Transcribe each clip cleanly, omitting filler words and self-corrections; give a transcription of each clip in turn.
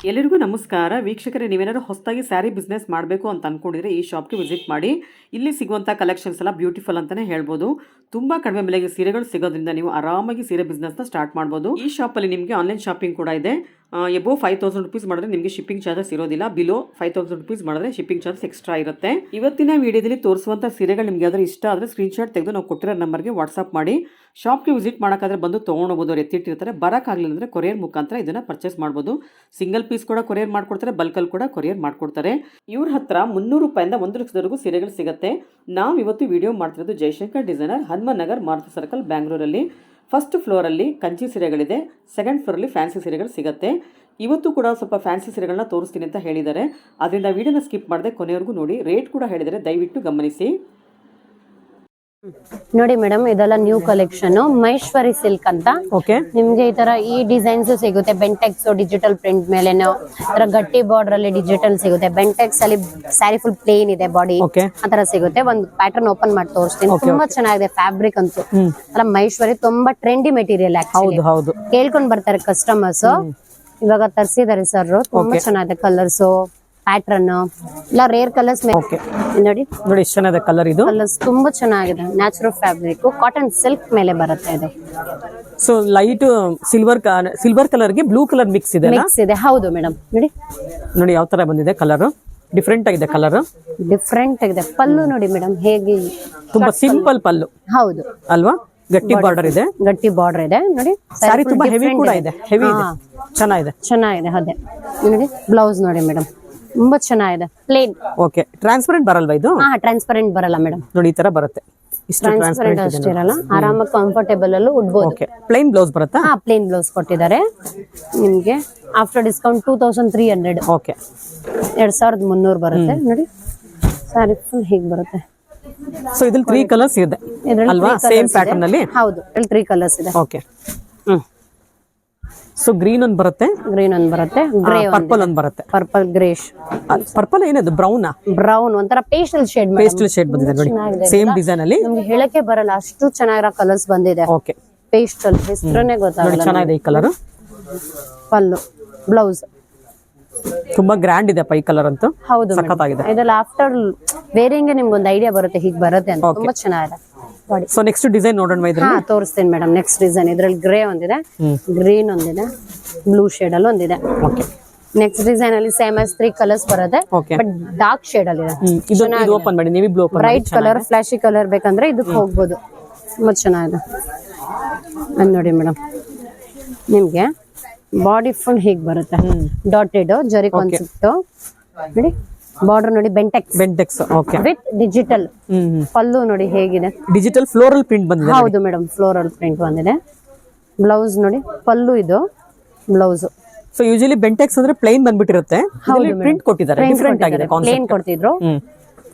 ಎಲ್ಲರಿಗೂ ನಮಸ್ಕಾರ ವೀಕ್ಷಕರೇ, ನೀವೇನಾದರೂ ಹೊಸದಾಗಿ ಸ್ಯಾರಿ ಬಿಸ್ನೆಸ್ ಮಾಡಬೇಕು ಅಂತ ಅಂದ್ಕೊಂಡಿದ್ರೆ ಈ ಶಾಪ್ಗೆ ವಿಸಿಟ್ ಮಾಡಿ. ಇಲ್ಲಿ ಸಿಗುವಂಥ ಕಲೆಕ್ಷನ್ಸ್ ಎಲ್ಲ ಬ್ಯೂಟಿಫುಲ್ ಅಂತಲೇ ಹೇಳ್ಬೋದು. ತುಂಬ ಕಡಿಮೆ ಬೆಲೆಗೆ ಸೀರೆಗಳು ಸಿಗೋದ್ರಿಂದ ನೀವು ಆರಾಮಾಗಿ ಸೀರೆ ಬಿಸ್ನೆಸ್ನ ಸ್ಟಾರ್ಟ್ ಮಾಡ್ಬೋದು. ಈ ಶಾಪಲ್ಲಿ ನಿಮಗೆ ಆನ್ಲೈನ್ ಶಾಪಿಂಗ್ ಕೂಡ ಇದೆ. ಎಬೋ 5000 ರುಪೀಸ್ ಮಾಡಿದ್ರೆ ನಿಮಗೆ ಶಿಪ್ಪಿಂಗ್ ಚಾರ್ಜಸ್ ಇರೋದಿಲ್ಲ. ಬಿಲೋ 5000 ರುಪೀಸ್ ಮಾಡಿದ್ರೆ ಶಿಪ್ಪಿಂಗ್ ಚಾರ್ಜಸ್ ಎಕ್ಸ್ಟ್ರಾ ಇರುತ್ತೆ. ಇವತ್ತಿನ ವಿಡಿಯೋದಲ್ಲಿ ತೋರಿಸುವಂಥ ಸೀರೆಗಳು ನಿಮಗೆ ಯಾವ್ದಾದ್ರು ಇಷ್ಟ ಆದರೆ ಸ್ಕ್ರೀನ್ಶಾಟ್ ತೆಗೆದು ನಾವು ಕೊಟ್ಟಿರೋ ನಂಬರ್ಗೆ ವಾಟ್ಸ್ಆಪ್ ಮಾಡಿ. ಶಾಪ್ಗೆ ವಿಸಿಟ್ ಮಾಡೋಕ್ಕಾದ್ರೆ ಬಂದು ತೊಗೊಂಡೋಗ್ಬೋದು. ಅವ್ರು ಎತ್ತಿಟ್ಟಿರ್ತಾರೆ. ಬರೋಕ್ಕಾಗಲಿಲ್ಲ ಅಂದರೆ ಕೊರಿಯರ್ ಮುಖಾಂತರ ಇದನ್ನು ಪರ್ಚೇಸ್ ಮಾಡ್ಬೋದು. ಸಿಂಗಲ್ ಪೀಸ್ ಕೂಡ ಕೊರಿಯರ್ ಮಾಡ್ಕೊಡ್ತಾರೆ, ಬಲ್ಕಲ್ಲಿ ಕೂಡ ಕೊರಿಯರ್ ಮಾಡ್ಕೊಡ್ತಾರೆ. ಇವ್ರ ಹತ್ರ 300 ರೂಪಾಯಿಂದ 1 ಲಕ್ಷದವರೆಗೂ ಸೀರೆಗಳು ಸಿಗುತ್ತೆ. ನಾವು ಇವತ್ತು ವಿಡಿಯೋ ಮಾಡ್ತಿರೋದು ಜಯಶಂಕರ್ ಡಿಸೈನರ್, ಹನುಮನ್ ನಗರ್, ಮಾರುತಿ ಸರ್ಕಲ್, ಬ್ಯಾಂಗ್ಳೂರಲ್ಲಿ. ಫಸ್ಟ್ ಫ್ಲೋರಲ್ಲಿ ಕಂಚಿ ಸೀರೆಗಳಿದೆ, ಸೆಕೆಂಡ್ ಫ್ಲೋರಲ್ಲಿ ಫ್ಯಾನ್ಸಿ ಸೀರೆಗಳು ಸಿಗುತ್ತೆ. ಇವತ್ತು ಕೂಡ ಸ್ವಲ್ಪ ಫ್ಯಾನ್ಸಿ ಸೀರೆಗಳನ್ನ ತೋರಿಸ್ತೀನಿ ಅಂತ ಹೇಳಿದ್ದಾರೆ. ಅದರಿಂದ ವಿಡಿಯೋನ ಸ್ಕಿಪ್ ಮಾಡದೆ ಕೊನೆವರೆಗೂ ನೋಡಿ. ರೇಟ್ ಕೂಡ ಹೇಳಿದರೆ ದಯವಿಟ್ಟು ಗಮನಿಸಿ. ನೋಡಿ ಮೇಡಮ್, ಇದೆಲ್ಲ ನ್ಯೂ ಕಲೆಕ್ಷನ್ ಮಹೇಶ್ವರಿ ಸಿಲ್ಕ್ ಅಂತ. ನಿಮ್ಗೆ ಈ ತರ ಈ ಡಿಸೈನ್ಸ್ ಸಿಗುತ್ತೆ. ಬೆಂಟೆಕ್ಸ್ ಡಿಜಿಟಲ್ ಪ್ರಿಂಟ್ ಮೇಲೆ ಗಟ್ಟಿ ಬಾರ್ಡರ್ ಅಲ್ಲಿ ಡಿಜಿಟಲ್ ಸಿಗುತ್ತೆ. ಬೆಂಟೆಕ್ಸ್ ಅಲ್ಲಿ ಸ್ಯಾರಿ ಫುಲ್ ಪ್ಲೇನ್ ಇದೆ, ಬಾಡಿ ಆತರ ಸಿಗುತ್ತೆ. ಒಂದು ಪ್ಯಾಟರ್ನ್ ಓಪನ್ ಮಾಡಿ ತೋರಿಸ್ತೀನಿ. ತುಂಬಾ ಚೆನ್ನಾಗಿದೆ ಫ್ಯಾಬ್ರಿಕ್ ಅಂತೂ. ಅಲ್ಲ ಮಹೇಶ್ವರಿ ತುಂಬಾ ಟ್ರೆಂಡಿ ಮೆಟೀರಿಯಲ್ ಆಕ್ಚುಲಿ. ಕೇಳ್ಕೊಂಡ್ ಬರ್ತಾರೆ ಕಸ್ಟಮರ್ಸ್. ಇವಾಗ ತರಿಸಿದಾರೆ ಸರ್. ತುಂಬಾ ಚೆನ್ನಾಗಿದೆ ಕಲರ್ಸ್, ಪ್ಯಾಟರ್ನ್ ಎಲ್ಲ ರೇರ್ ಕಲರ್ಸ್. ನೋಡಿ ನೋಡಿ ಎಷ್ಟು ಚೆನ್ನಾಗಿದೆ ಕಲರ್. ಇದು ಕಲರ್ಸ್ ತುಂಬಾ ಚೆನ್ನಾಗಿದೆ. ನ್ಯಾಚುರಲ್ ಫ್ಯಾಬ್ರಿಕ್, ಕಾಟನ್ ಸಿಲ್ಕ್ ಮೇಲೆ ಬರುತ್ತೆ ಇದು. ಸೊ ಲೈಟ್ ಸಿಲ್ವರ್ ಕಲರ್ ಗೆ ಬ್ಲೂ ಕಲರ್ ಮಿಕ್ಸ್ ಇದೆ. ಹೌದು ಮೇಡಮ್. ನೋಡಿ ನೋಡಿ ಯಾವ ತರ ಬಂದಿದೆ ಕಲರ್. ಡಿಫ್ರೆಂಟ್ ಆಗಿದೆ ಕಲರ್. ಡಿಫ್ರೆಂಟ್ ಆಗಿದೆ. ಪಲ್ಲು ನೋಡಿ ಮೇಡಮ್ ಹೇಗೆ, ತುಂಬಾ ಸಿಂಪಲ್ ಪಲ್ಲು. ಹೌದು ಅಲ್ವಾ. ಗಟ್ಟಿ ಬಾರ್ಡರ್ ಇದೆ. ಗಟ್ಟಿ ಬಾರ್ಡರ್ ಇದೆ. ನೋಡಿ ಸಾರಿ ತುಂಬಾ ಹೆವಿ ಕೂಡ ಇದೆ. ಹೆವಿ ಇದೆ, ಚೆನ್ನಾಗಿದೆ. ಚೆನ್ನಾಗಿದೆ. ಅದೇ ನೋಡಿ ಬ್ಲೌಸ್ ನೋಡಿ ಮೇಡಮ್, ತುಂಬಾ ಚೆನ್ನಾಗಿದೆ. ಪ್ಲೇನ್. ಓಕೆ. ಟ್ರಾನ್ಸ್ಪರೆಂಟ್ ಬರಲ್ವಾ ಇದು? ಟ್ರಾನ್ಸ್ಪರೆಂಟ್ ಬರಲ್ಲ ಮೇಡಮ್. ನೋಡಿ ಈ ತರ ಬರುತ್ತೆ. ಟ್ರಾನ್ಸ್ಪರೆಂಟ್ ಅಷ್ಟೇ ಇರಲ್ಲ. ಆರಾಮಾಗಿ ಕಂಫರ್ಟೇಬಲ್ ಅಲ್ಲೂ ಉಡ್ಬೋದು. ಪ್ಲೇನ್ ಬ್ಲೌಸ್ ಬರುತ್ತಾ? ಪ್ಲೇನ್ ಬ್ಲೌಸ್ ಕೊಟ್ಟಿದ್ದಾರೆ ನಿಮ್ಗೆ. After discount 2300. ಓಕೆ. 2300 ಬರುತ್ತೆ. ನೋಡಿ ಸಾರಿ ಫುಲ್ ಹೀಗೆ ಬರುತ್ತೆ. ಸೊ ಇದ್ರಲ್ಲಿ 3 ಕಲರ್ಸ್ ಇದೆ ಅಲ್ವಾ, ಸೇಮ್ ಪ್ಯಾಟರ್ನ್ ಅಲ್ಲಿ? ಹೌದು, 3 ಕಲರ್ಸ್ ಇದೆ. ಓಕೆ. ಸೊ ಗ್ರೀನ್ ಒಂದು ಬರುತ್ತೆ, ಗ್ರೀನ್ ಒಂದು ಬರುತ್ತೆ, ಗ್ರೇ ಪರ್ಪಲ್ ಒಂದು ಬರುತ್ತೆ. ಪರ್ಪಲ್ ಗ್ರೇಶ್. ಪರ್ಪಲ್ ಏನದು? ಬ್ರೌನ್. ಬ್ರೌನ್ ಒಂಥರ ಪೇಸ್ಟಲ್ ಶೇಡ್. ಪೇಸ್ಟಲ್ ಶೇಡ್ ಬಂದಿದೆ ನೋಡಿ, ಸೇಮ್ ಡಿಸೈನ್ ಅಲ್ಲಿ. ನಮ್ಗೆ ಹೇಳಕ್ಕೆ ಬರಲ್ಲ ಅಷ್ಟು ಚೆನ್ನಾಗಿರೋ ಕಲರ್ಸ್ ಬಂದಿದೆ. ಓಕೆ. ಪೇಸ್ಟಲ್ ಹೆಸರನ್ನೇ ಗೊತ್ತಾಗಲ್ಲ. ಚೆನ್ನಾಗಿದೆ ಈ ಕಲರ್. ಪಲ್ಲು, ಬ್ಲೌಸ್ ತುಂಬಾ ಗ್ರ್ಯಾಂಡ್ ಇದೆ ಈ ಕಲರ್ ಅಂತೂ. ಹೌದು, ಸಖತ್ತಾಗಿದೆ. ಇದೆಲ್ಲ ಆಫ್ಟರ್ ವೇರಿಂಗ್ ನಿಮ್ಗೆ ಒಂದು ಐಡಿಯಾ ಬರುತ್ತೆ ಹೀಗೆ ಬರುತ್ತೆ ಅಂತ. ತುಂಬಾ ಚೆನ್ನಾಗಿದೆ. ಸೊ ನೆಕ್ಸ್ಟ್ ಡಿಸೈನ್ ನೋಡೋಣ. ತೋರಿಸ್ತೀನಿ ಮೇಡಮ್. ನೆಕ್ಸ್ಟ್ ಡಿಸೈನ್ ಇದ್ರಲ್ಲಿ ಗ್ರೇ ಒಂದಿದೆ, ಗ್ರೀನ್ ಒಂದಿದೆ, ಬ್ಲೂ ಶೇಡ್ ಅಲ್ಲಿ ಒಂದಿದೆ. ನೆಕ್ಸ್ಟ್ ಡಿಸೈನ್ ಅಲ್ಲಿ ಸೇಮ್ ಆಸ್ 3 ಕಲರ್ಸ್ ಬರುತ್ತೆ, ಬಟ್ ಡಾರ್ಕ್ ಶೇಡ್ ಅಲ್ಲಿ ಇದೆ. ಬ್ರೈಟ್ ಕಲರ್, ಫ್ಲಾಶಿ ಕಲರ್ ಬೇಕಂದ್ರೆ ಇದಕ್ಕೆ ಹೋಗ್ಬೋದು. ತುಂಬಾ ಚೆನ್ನಾಗಿದೆ. ಅದು ನೋಡಿ ಮೇಡಮ್, ನಿಮ್ಗೆ ಬಾಡಿ ಫುಲ್ ಹೀಗೆ ಬರುತ್ತೆ. ಡಾಟೆಡ್ ಜರಿ ಕಾನ್ಸೆಪ್ಟ್ ನೋಡಿ. ಬಾರ್ಡರ್ ನೋಡಿ ಬೆಂಟೆಕ್ಸ್ ವಿತ್ ಡಿಜಿಟಲ್. ಪಲ್ಲು ನೋಡಿ ಹೇಗಿದೆ, ಡಿಜಿಟಲ್ ಫ್ಲೋರಲ್ ಪ್ರಿಂಟ್ ಬಂದಿದೆ. ಹೌದು ಮೇಡಮ್, ಫ್ಲೋರಲ್ ಪ್ರಿಂಟ್ ಬಂದಿದೆ. ಬ್ಲೌಸ್ ನೋಡಿ, ಪಲ್ಲು ಇದು ಬ್ಲೌಸ್. ಸೊ ಯೂಶಲಿ ಬೆಂಟೆಕ್ಸ್ ಅಂದ್ರೆ ಪ್ಲೇನ್ ಬಂದ್ಬಿಟ್ಟಿರುತ್ತೆ. ಪ್ರಿಂಟ್ ಕೊಟ್ಟಿದ್ದಾರೆ, ಡಿಫರೆಂಟ್ ಆಗಿದೆ. ಪ್ಲೇನ್ ಕೊಡ್ತಿದ್ರು,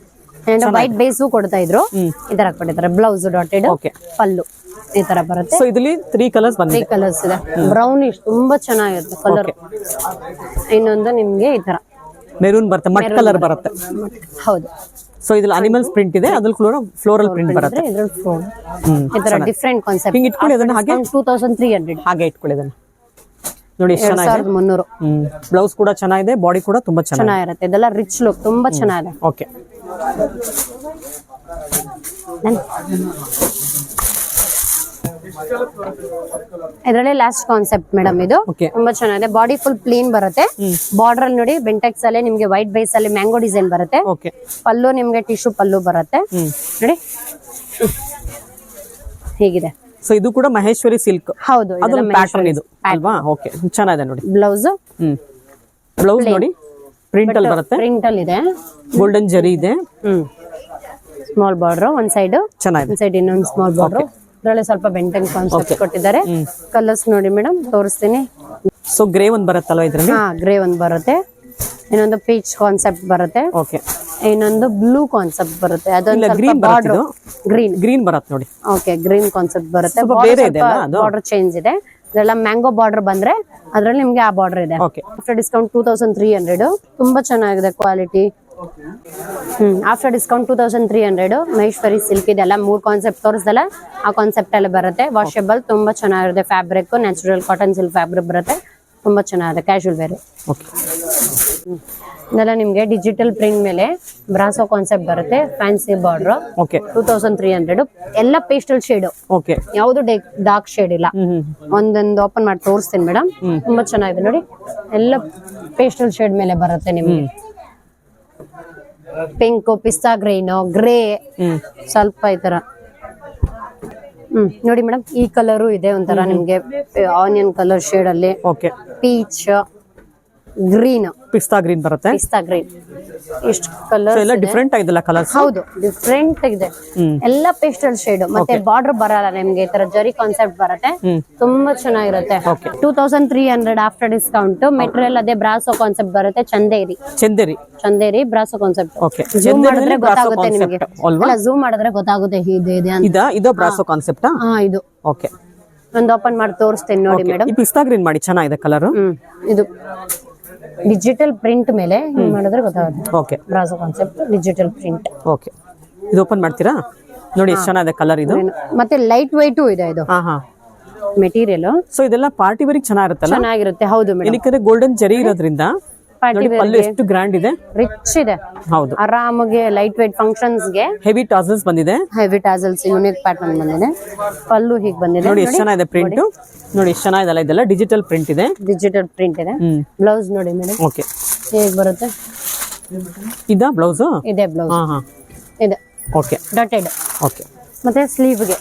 ವೈಟ್ ಬೇಸು ಕೊಡ್ತಾ ಇದ್ರು. ಈ ತರ ಕೊಟ್ಟಿದ್ದಾರೆ. ಬ್ಲೌಸ್ ಡಾಟೆಡ್, ಪಲ್ಲು ಈ ತರ ಬರುತ್ತೆ. ಸೊ ಇದರಲ್ಲಿ 3 ಕಲರ್ಸ್ ಬಂದಿದೆ. 3 ಕಲರ್ಸ್ ಇದೆ. ಬ್ರೌನಿಶ್ ತುಂಬಾ ಚೆನ್ನಾಗಿರುತ್ತೆ ಕಲರ್. ಇನ್ನೊಂದು ನಿಮ್ಗೆ ಈ ತರ ಮೆರೂನ್ ಬರುತ್ತೆ, ಮಟ್ ಕಲರ್ ಬರುತ್ತೆ. ಹೌದು. ಸೊ ಇದ್ರಲ್ಲಿ ಅನಿಮಲ್ಸ್ ಪ್ರಿಂಟ್ ಇದೆ, ಅದ್ರಲ್ಲಿ ಫ್ಲೋರಲ್ ಪ್ರಿಂಟ್ ಬರುತ್ತೆ. ಈ ತರ ಡಿಫರೆಂಟ್ ಕಾನ್ಸೆಪ್ಟ್. ಹಿಂಗೆ ಇಟ್ಕೊಳ್ಳಿ ಅದನ್ನ ಹಾಗೆ. 2300 ಹಾಗೆ ಇಟ್ಕೊಳ್ಳಿ ಅದನ್ನ. ನೋಡಿ ಎಷ್ಟು ಚೆನ್ನಾಗಿದೆ. 2300. ಬ್ಲೌಸ್ ಕೂಡ ಚೆನ್ನಾಗಿದೆ, ಬಾಡಿ ಕೂಡ ತುಂಬಾ ಚೆನ್ನಾಗಿರುತ್ತೆ. ಇದೆಲ್ಲ ರಿಚ್ ಲುಕ್, ತುಂಬಾ ಚೆನ್ನಾಗಿದೆ. ಓಕೆ. ಇದರಲ್ಲಿ ಲಾಸ್ಟ್ ಕಾನ್ಸೆಪ್ಟ್ ಮೇಡಮ್. ಇದು ತುಂಬಾ ಚೆನ್ನಾಗಿದೆ. ಬಾಡಿ ಫುಲ್ ಪ್ಲೇನ್ ಬರುತ್ತೆ. ಬಾರ್ಡರ್ ಅಲ್ಲಿ ನೋಡಿ ಬೆಂಟೆಕ್ಸ್ ಅಲ್ಲಿ ನಿಮ್ಗೆ ವೈಟ್ ಬೇಸ್ ಅಲ್ಲಿ ಮ್ಯಾಂಗೋ ಡಿಸೈನ್ ಬರುತ್ತೆ. ಪಲ್ಲು ನಿಮ್ಗೆ ಟಿಶ್ಯೂ ಪಲ್ಲು ಬರುತ್ತೆ ನೋಡಿ ಹೀಗಿದೆ. ಸೊ ಇದು ಕೂಡ ಮಹೇಶ್ವರಿ ಸಿಲ್ಕ್. ಹೌದು, ಅದು ಪ್ಯಾಟರ್ನ್ ಇದು ಅಲ್ವಾ? ಓಕೆ, ಚೆನ್ನಾಗಿದೆ ನೋಡಿ. ಬ್ಲೌಸ್ ಬ್ಲೌಸ್ ನೋಡಿ ಪ್ರಿಂಟ್ ಅಲ್ಲಿ ಬರುತ್ತೆ. ಪ್ರಿಂಟ್ ಅಲ್ಲಿ ಇದೆ, ಗೋಲ್ಡನ್ ಜರಿ ಇದೆ. ಸ್ಮಾಲ್ ಬಾರ್ಡರ್ ಒಂದ್ ಸೈಡ್, ಚೆನ್ನಾಗಿದೆ. ಒಂದ್ ಸೈಡ್ ಇನ್ನೊಂದು ಸ್ಮಾಲ್ ಬಾರ್ಡರ್. ಇದರಲ್ಲಿ ಸ್ವಲ್ಪ ಬೆಂಟೆನ್ ಕಾನ್ಸೆಪ್ಟ್ ಕೊಟ್ಟಿದ್ದಾರೆ. ಕಲರ್ಸ್ ನೋಡಿ ಮೇಡಮ್, ತೋರಿಸ್ತೀನಿ. ಸೊ ಗ್ರೇ ಒಂದ್ ಬರುತ್ತಲ್ವಾ ಇದ್ರಲ್ಲಿ? ಗ್ರೇ ಒಂದ್ ಬರುತ್ತೆ, ಇನ್ನೊಂದು ಪೀಚ್ ಕಾನ್ಸೆಪ್ಟ್ ಬರುತ್ತೆ, ಇನ್ನೊಂದು ಬ್ಲೂ ಕಾನ್ಸೆಪ್ಟ್ ಬರುತ್ತೆ. ಅದೊಂದು ಗ್ರೀನ್ ಬರುತ್ತೆ ನೋಡಿ. ಓಕೆ, ಗ್ರೀನ್ ಕಾನ್ಸೆಪ್ಟ್ ಬರುತ್ತೆ. ಬಾರ್ಡರ್ ಚೇಂಜ್ ಇದೆ. ಇದೆಲ್ಲ ಮ್ಯಾಂಗೋ ಬಾರ್ಡರ್ ಬಂದ್ರೆ ಅದ್ರಲ್ಲಿ ನಿಮ್ಗೆ ಆ ಬಾರ್ಡರ್ ಇದೆ. After discount 2300. ತುಂಬಾ ಚೆನ್ನಾಗಿದೆ quality. After discount 2300. Maheshwari silk ಇದೆಲ್ಲ 3 ಕಾನ್ಸೆಪ್ಟ್ ತೋರಿಸ್ದಲ್ಲ, ಆ ಕಾನ್ಸೆಪ್ಟ್ ಅಲ್ಲಿ ಬರುತ್ತೆ. ವಾಷೇಬಲ್, ತುಂಬಾ ಚೆನ್ನಾಗಿರುತ್ತೆ. Fabric natural cotton silk fabric ಬರುತ್ತೆ. ತುಂಬಾ ಚೆನ್ನಾಗಿದೆ ಕ್ಯಾಶುವಲ್ ವೇರ್. ಓಕೆ. ಇದೆಲ್ಲ ನಿಮ್ಗೆ ಡಿಜಿಟಲ್ ಪ್ರಿಂಟ್ ಮೇಲೆ ಬ್ರಾಸೋ ಕಾನ್ಸೆಪ್ಟ್ ಬರುತ್ತೆ, ಫ್ಯಾನ್ಸಿ ಬಾರ್ಡರ್. ಓಕೆ. 2300 ಎಲ್ಲ ಪೇಸ್ಟಲ್ ಶೇಡ್. ಓಕೆ. ಯಾವುದು ಡಾರ್ಕ್ ಶೇಡ್ ಇಲ್ಲ. ಒಂದೊಂದು ಓಪನ್ ಮಾಡಿ ತೋರಿಸ್ತೀನಿ ಮೇಡಮ್. ತುಂಬಾ ಚೆನ್ನಾಗಿದೆ ನೋಡಿ, ಎಲ್ಲ ಪೇಸ್ಟಲ್ ಶೇಡ್ ಮೇಲೆ ಬರುತ್ತೆ ನಿಮ್ಗೆ. ಪಿಂಕ್, ಪಿಸ್ತಾ ಗ್ರೀನ್, ಗ್ರೇ, ಸ್ವಲ್ಪ ಈ ತರ. ನೋಡಿ ಮೇಡಮ್, ಈ ಕಲರು ಇದೆ ಒಂಥರ ನಿಮ್ಗೆ ಆನಿಯನ್ ಕಲರ್ ಶೇಡ್ ಅಲ್ಲಿ. ಓಕೆ. ಪೀಚ್, ಗ್ರೀನ್, ಪಿಸ್ತಾ ಗ್ರೀನ್ ಬರುತ್ತೆ. ಪಿಸ್ತಾ ಗ್ರೀನ್, ಎಷ್ಟು ಕಲರ್ ಎಲ್ಲ ಡಿಫರೆಂಟ್ ಆಗಿದೆಲ್ಲ ಕಲರ್ಸ್. ಹೌದು, ಡಿಫರೆಂಟ್ ಇದೆ. ಎಲ್ಲ ಪೇಸ್ಟಲ್ ಶೇಡ್ ಮತ್ತೆ ಬಾರ್ಡರ್ ಬರಲ್ಲ ನಿಮ್ಗೆ, ಈ ತರ ಜರಿ ಕಾನ್ಸೆಪ್ಟ್ ಬರುತ್ತೆ. ತುಂಬಾ ಚೆನ್ನಾಗಿರುತ್ತೆ. 2300 ಆಫ್ಟರ್ ಡಿಸ್ಕೌಂಟ್. ಮೆಟೀರಿಯಲ್ ಅದೇ ಬ್ರಾಸೋ ಕಾನ್ಸೆಪ್ಟ್ ಬರುತ್ತೆ. Chanderi brasso concept. ಝೂಮ್ ಮಾಡಿದ್ರೆ ಗೊತ್ತಾಗುತ್ತೆ ನಿಮ್ಗೆ. ಅಲ್ಲ, ಝೂಮ್ ಮಾಡಿದ್ರೆ ಗೊತ್ತಾಗುತ್ತೆ ಇದೆ ಅಂತ. ಇದು ಬ್ರಾಸೋ ಕಾನ್ಸೆಪ್ಟ್. ಇದು ಓಕೆ. ಒಂದು ಓಪನ್ ಮಾಡಿ ತೋರಿಸ್ತೇನೆ ನೋಡಿ ಮೇಡಮ್. ಈ ಪಿಸ್ತಾ ಗ್ರೀನ್ ಮಾಡಿ ಚೆನ್ನಾಗಿದೆ ಕಲರ್. ಇದು ಡಿಜಿಟಲ್ ಪ್ರಿಂಟ್ ಮೇಲೆ ಮಾಡಿದ್ರೆ ಗೊತ್ತಾಗುತ್ತೆ. Okay. Brasso concept digital print. Okay. ಇದು ಓಪನ್ ಮಾಡ್ತೀರಾ? ನೋಡಿ ಎಷ್ಟು ಚೆನ್ನಾಗಿದೆ ಕಲರ್ ಇದು. ಮತ್ತೆ ಲೈಟ್ ವೈಟ್ ಇದೆ ಇದು ಮೆಟೀರಿಯಲ್. ಸೊ ಇದೆಲ್ಲ ಪಾರ್ಟಿ ವೇರ್ ಚೆನ್ನಾಗಿರುತ್ತಲ್ಲ? ಚೆನ್ನಾಗಿರುತ್ತೆ. ಹೌದು ಮೇಡಮ್. ಇದಕ್ಕೆ ಗೋಲ್ಡನ್ ಜರಿ ಇರೋದ್ರಿಂದ ಪಲ್ಲು ಎಷ್ಟು ಗ್ರ್ಯಾಂಡ್ ಇದೆ, ರಿಚ್ ಇದೆ. ಹೌದು. ಆರಾಮಾಗಿ ಲೈಟ್ ವೈಟ್ ಫಂಕ್ಷನ್ಸ್ ಗೆ ಹೆವಿ ಟಾಸಲ್ಸ್ ಬಂದಿದೆ. ಹೆವಿ ಟಾಸಲ್ಸ್ ಯೂನಿಕ್ ಪ್ಯಾಟರ್ನ್ ಬಂದಿದೆ. ಪಲ್ಲು ಹೀಗೆ ಬಂದಿದೆ. ನೋಡಿ ಎಷ್ಟು ಚೆನ್ನಾಗಿದೆ ಪ್ರಿಂಟ್. ನೋಡಿ ಎಷ್ಟು ಚೆನ್ನಾಗಿದೆ. ಇದೆಲ್ಲ ಡಿಜಿಟಲ್ ಪ್ರಿಂಟ್ ಇದೆ. ಡಿಜಿಟಲ್ ಪ್ರಿಂಟ್ ಇದೆ. ಬ್ಲೌಸ್ ನೋಡಿ ಮೇಡಮ್. ಓಕೆ. ಹೇಗೆ ಬರುತ್ತೆ? ಇದಾ ಬ್ಲೌಸ್? ಇದೆ ಬ್ಲೌಸ್. ಇದೆ. ಓಕೆ. ಡಾಟೆಡ್. ಓಕೆ. ಮತ್ತೆ ಸ್ಲೀವ್ ಗೆ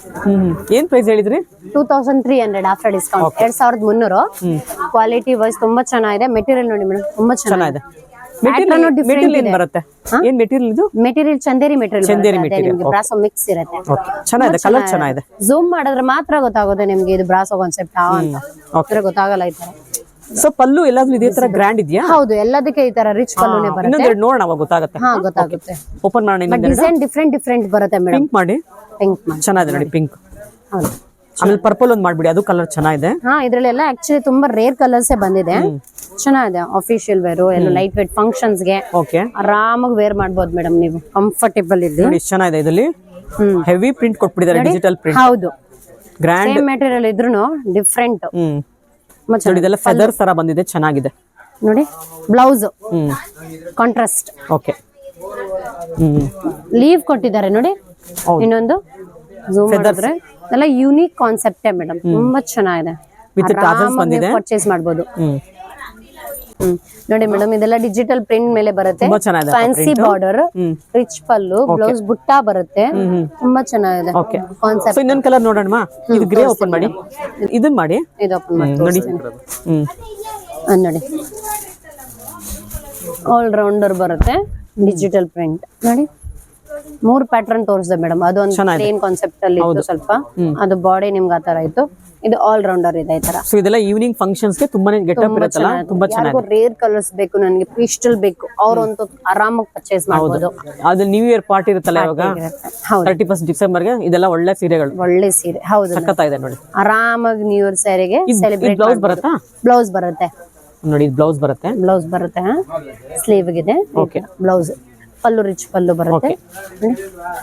ಏನ್ ಪ್ರೈಸ್ ಹೇಳಿದ್ರಿ? 2300 ಆಫ್ಟರ್ ಡಿಸ್ಕೌಂಟ್. 2300. ಕ್ವಾಲಿಟಿ ವೈಸ್ ತುಂಬಾ ಚೆನ್ನಾಗಿದೆ. ಮೆಟೀರಿಯಲ್ ನೋಡಿ ಮೇಡಮ್, ತುಂಬಾ ಚೆನ್ನಾಗಿದೆ. ಮೆಟೀರಿಯಲ್ ಬರುತ್ತೆ. ಏನ್ ಮೆಟೀರಿಯಲ್ ಇದು? Material Chanderi material. ನಿಮ್ಗೆ ಬ್ರಾಸೋ ಮಿಕ್ಸ್ ಇರುತ್ತೆ. ಚೆನ್ನಾಗಿದೆ, ಕಲರ್ ಚೆನ್ನಾಗಿದೆ. ಝೂಮ್ ಮಾಡಿದ್ರೆ ಮಾತ್ರ ಗೊತ್ತಾಗುತ್ತೆ ನಿಮ್ಗೆ ಇದು ಬ್ರಾಸೋ ಕಾನ್ಸೆಪ್ಟ್ ಅಂತ. ಗೊತ್ತಾಗಲ್ಲ ಈ ತರ. ಸೊ ಪಲ್ಲು ಎಲ್ಲಾದ್ರೂ ಇದೇ ತರ ಗ್ರ್ಯಾಂಡ್ ಇದೆಯಾ? ಹೌದು, ಎಲ್ಲದಕ್ಕೆ ಈ ತರ ರಿಚ್ ಪಲ್ಲುನೇ ಬರುತ್ತೆ. ಇನ್ನೊಂದೆರಡು ನೋಡೋಣ, ಅವಾಗ ಗೊತ್ತಾಗುತ್ತೆ. ಗೊತ್ತಾಗುತ್ತೆ. ಓಪನ್ ಮಾಡಿ. ಡಿಸೈನ್ ಡಿಫ್ರೆಂಟ್ ಬರುತ್ತೆ ಮೇಡಮ್. ಪಿಂಕ್ ಮಾಡಿ. ಚೆನ್ನಾಗಿದೆ ನೋಡಿ ಪಿಂಕ್. ಹೌದು. ಆಮೇಲೆ ಪರ್ಪಲ್ ಒಂದ್ ಮಾಡ್ಬಿಡಿ, ಅದು ಕಲರ್ ಚೆನ್ನಾಗಿದೆ. ಇದ್ರಲ್ಲೆಲ್ಲ ಆಕ್ಚುಲಿ ತುಂಬಾ ರೇರ್ ಕಲರ್ಸ್ ಬಂದಿದೆ. ಚೆನ್ನಾಗಿದೆ. ಅಫಿಷಿಯಲ್ ವೇರ್, ಎಲ್ಲ ಲೈಟ್ ವೇಟ್ ಫಂಕ್ಷನ್ಸ್ ಗೆ ಆರಾಮಾಗಿ ವೇರ್ ಮಾಡಬಹುದು ಮೇಡಮ್ ನೀವು. ಕಂಫರ್ಟೇಬಲ್ ಇದೆ. ನೋಡಿ ಚೆನ್ನಾಗಿದೆ. ಇದರಲ್ಲಿ ಹೆವಿ ಪ್ರಿಂಟ್ ಕೊಟ್ಬಿಟ್ಟಿದ್ದಾರೆ, ಡಿಜಿಟಲ್ ಪ್ರಿಂಟ್. ಹೌದು, ಗ್ರ್ಯಾಂಡ್ ಸೇಮ್ ಮೆಟೀರಿಯಲ್ ಇದ್ರೂ ಡಿಫರೆಂಟ್. ನೋಡಿ ಇದೆಲ್ಲ ಫೆದರ್ಸ್ ತರ ಬಂದಿದೆ, ಚೆನ್ನಾಗಿದೆ. ನೋಡಿ ಬ್ಲೌಸ್ ಕಾಂಟ್ರಾಸ್ಟ್. ಓಕೆ. ಲೀವ್ ಕೊಟ್ಟಿದ್ದಾರೆ ನೋಡಿ. ಇನ್ನೊಂದು ಝೂಮ್ ಮಾಡಿದ್ರೆ ಎಲ್ಲ ಯೂನಿಕ್ ಕಾನ್ಸೆಪ್ಟೇ ಮೇಡಮ್. ತುಂಬಾ ಚೆನ್ನಾಗಿದೆ. ಪರ್ಚೇಸ್ ಮಾಡಬಹುದು. ನೋಡಿ ಮೇಡಮ್, ಇದೆಲ್ಲ ಡಿಜಿಟಲ್ ಪ್ರಿಂಟ್ ಮೇಲೆ ಬರುತ್ತೆ. ಫ್ಯಾನ್ಸಿ ಬಾರ್ಡರ್, ರಿಚ್ ಪಲ್ಲು, ಬ್ಲೌಸ್ ಬುಟ್ಟ ಬರುತ್ತೆ. ತುಂಬಾ ಚೆನ್ನಾಗಿದೆ ಕಾನ್ಸೆಪ್ಟ್. ಇನ್ನೊಂದು ಕಲರ್ ನೋಡೋಣ. ಇದು ಗ್ರೇ ಓಪನ್ ಮಾಡಿ. ಇದನ್ನ ಮಾಡಿ. ಇದು ಓಪನ್ ಮಾಡಿ ನೋಡಿ. ನೋಡಿ ಆಲ್ ರೌಂಡರ್ ಬರುತ್ತೆ. ಡಿಜಿಟಲ್ ಪ್ರಿಂಟ್ ನೋಡಿ. 3 ಪ್ಯಾಟರ್ನ್ ತೋರಿಸಿದೆ ಮೇಡಮ್. ಅದೊಂದು ಪ್ಲೇನ್ ಕಾನ್ಸೆಪ್ಟ್ ಅಲ್ಲಿ ಇತ್ತು ಸ್ವಲ್ಪ. ಅದು ಬಾಡಿ ನಿಮ್ಗೆ ಆತರ ಇತ್ತು. ಇದು ಆಲ್ ರೌಂಡರ್ ಇದೆ ಈ ತರ. ಸೊ ಇದೆಲ್ಲ ಈವ್ನಿಂಗ್ ಫಂಕ್ಷನ್ಸ್ ಗೆ ತುಂಬಾನೇ ಗೆಟಪ್ ಇರುತ್ತಲ್ಲ, ತುಂಬಾ ಚೆನ್ನಾಗಿದೆ. ರೇರ್ ಕಲರ್ಸ್ ಬೇಕು, ನನಗೆ ಪೇಸ್ಟಲ್ ಬೇಕು, ಅವ್ರಂತೂ ಆರಾಮಾಗಿ ಪರ್ಚೇಸ್ ಮಾಡಬಹುದು. ಅದು ನ್ಯೂ ಇಯರ್ ಪಾರ್ಟಿ ಇರುತ್ತಲ್ಲ ಇವಾಗ 31 ಡಿಸೆಂಬರ್ ಗೆ, ಇದೆಲ್ಲ ಒಳ್ಳೆ ಸೀರೆಗಳು. ಒಳ್ಳೆ ಸೀರೆ. ಹೌದು, ಸಖತ್ತಾಗಿದೆ ನೋಡಿ. ಆರಾಮಾಗಿ ನ್ಯೂ ಇಯರ್ ಸ್ಯಾರಿಗೆ ಸೆಲೆಬ್ರೇಟ್. ಬ್ಲೌಸ್ ಬರುತ್ತಾ? ಬ್ಲೌಸ್ ಬರುತ್ತೆ ನೋಡಿ. ಬ್ಲೌಸ್ ಬರುತ್ತೆ. ಬ್ಲೌಸ್ ಬರುತ್ತೆ. ಸ್ಲೀವ್ ಗಿದೆ. ಓಕೆ. ಬ್ಲೌಸ್ ಪಲ್ಲು ರಿಚ್ ಪಲ್ಲು ಬರುತ್ತೆ.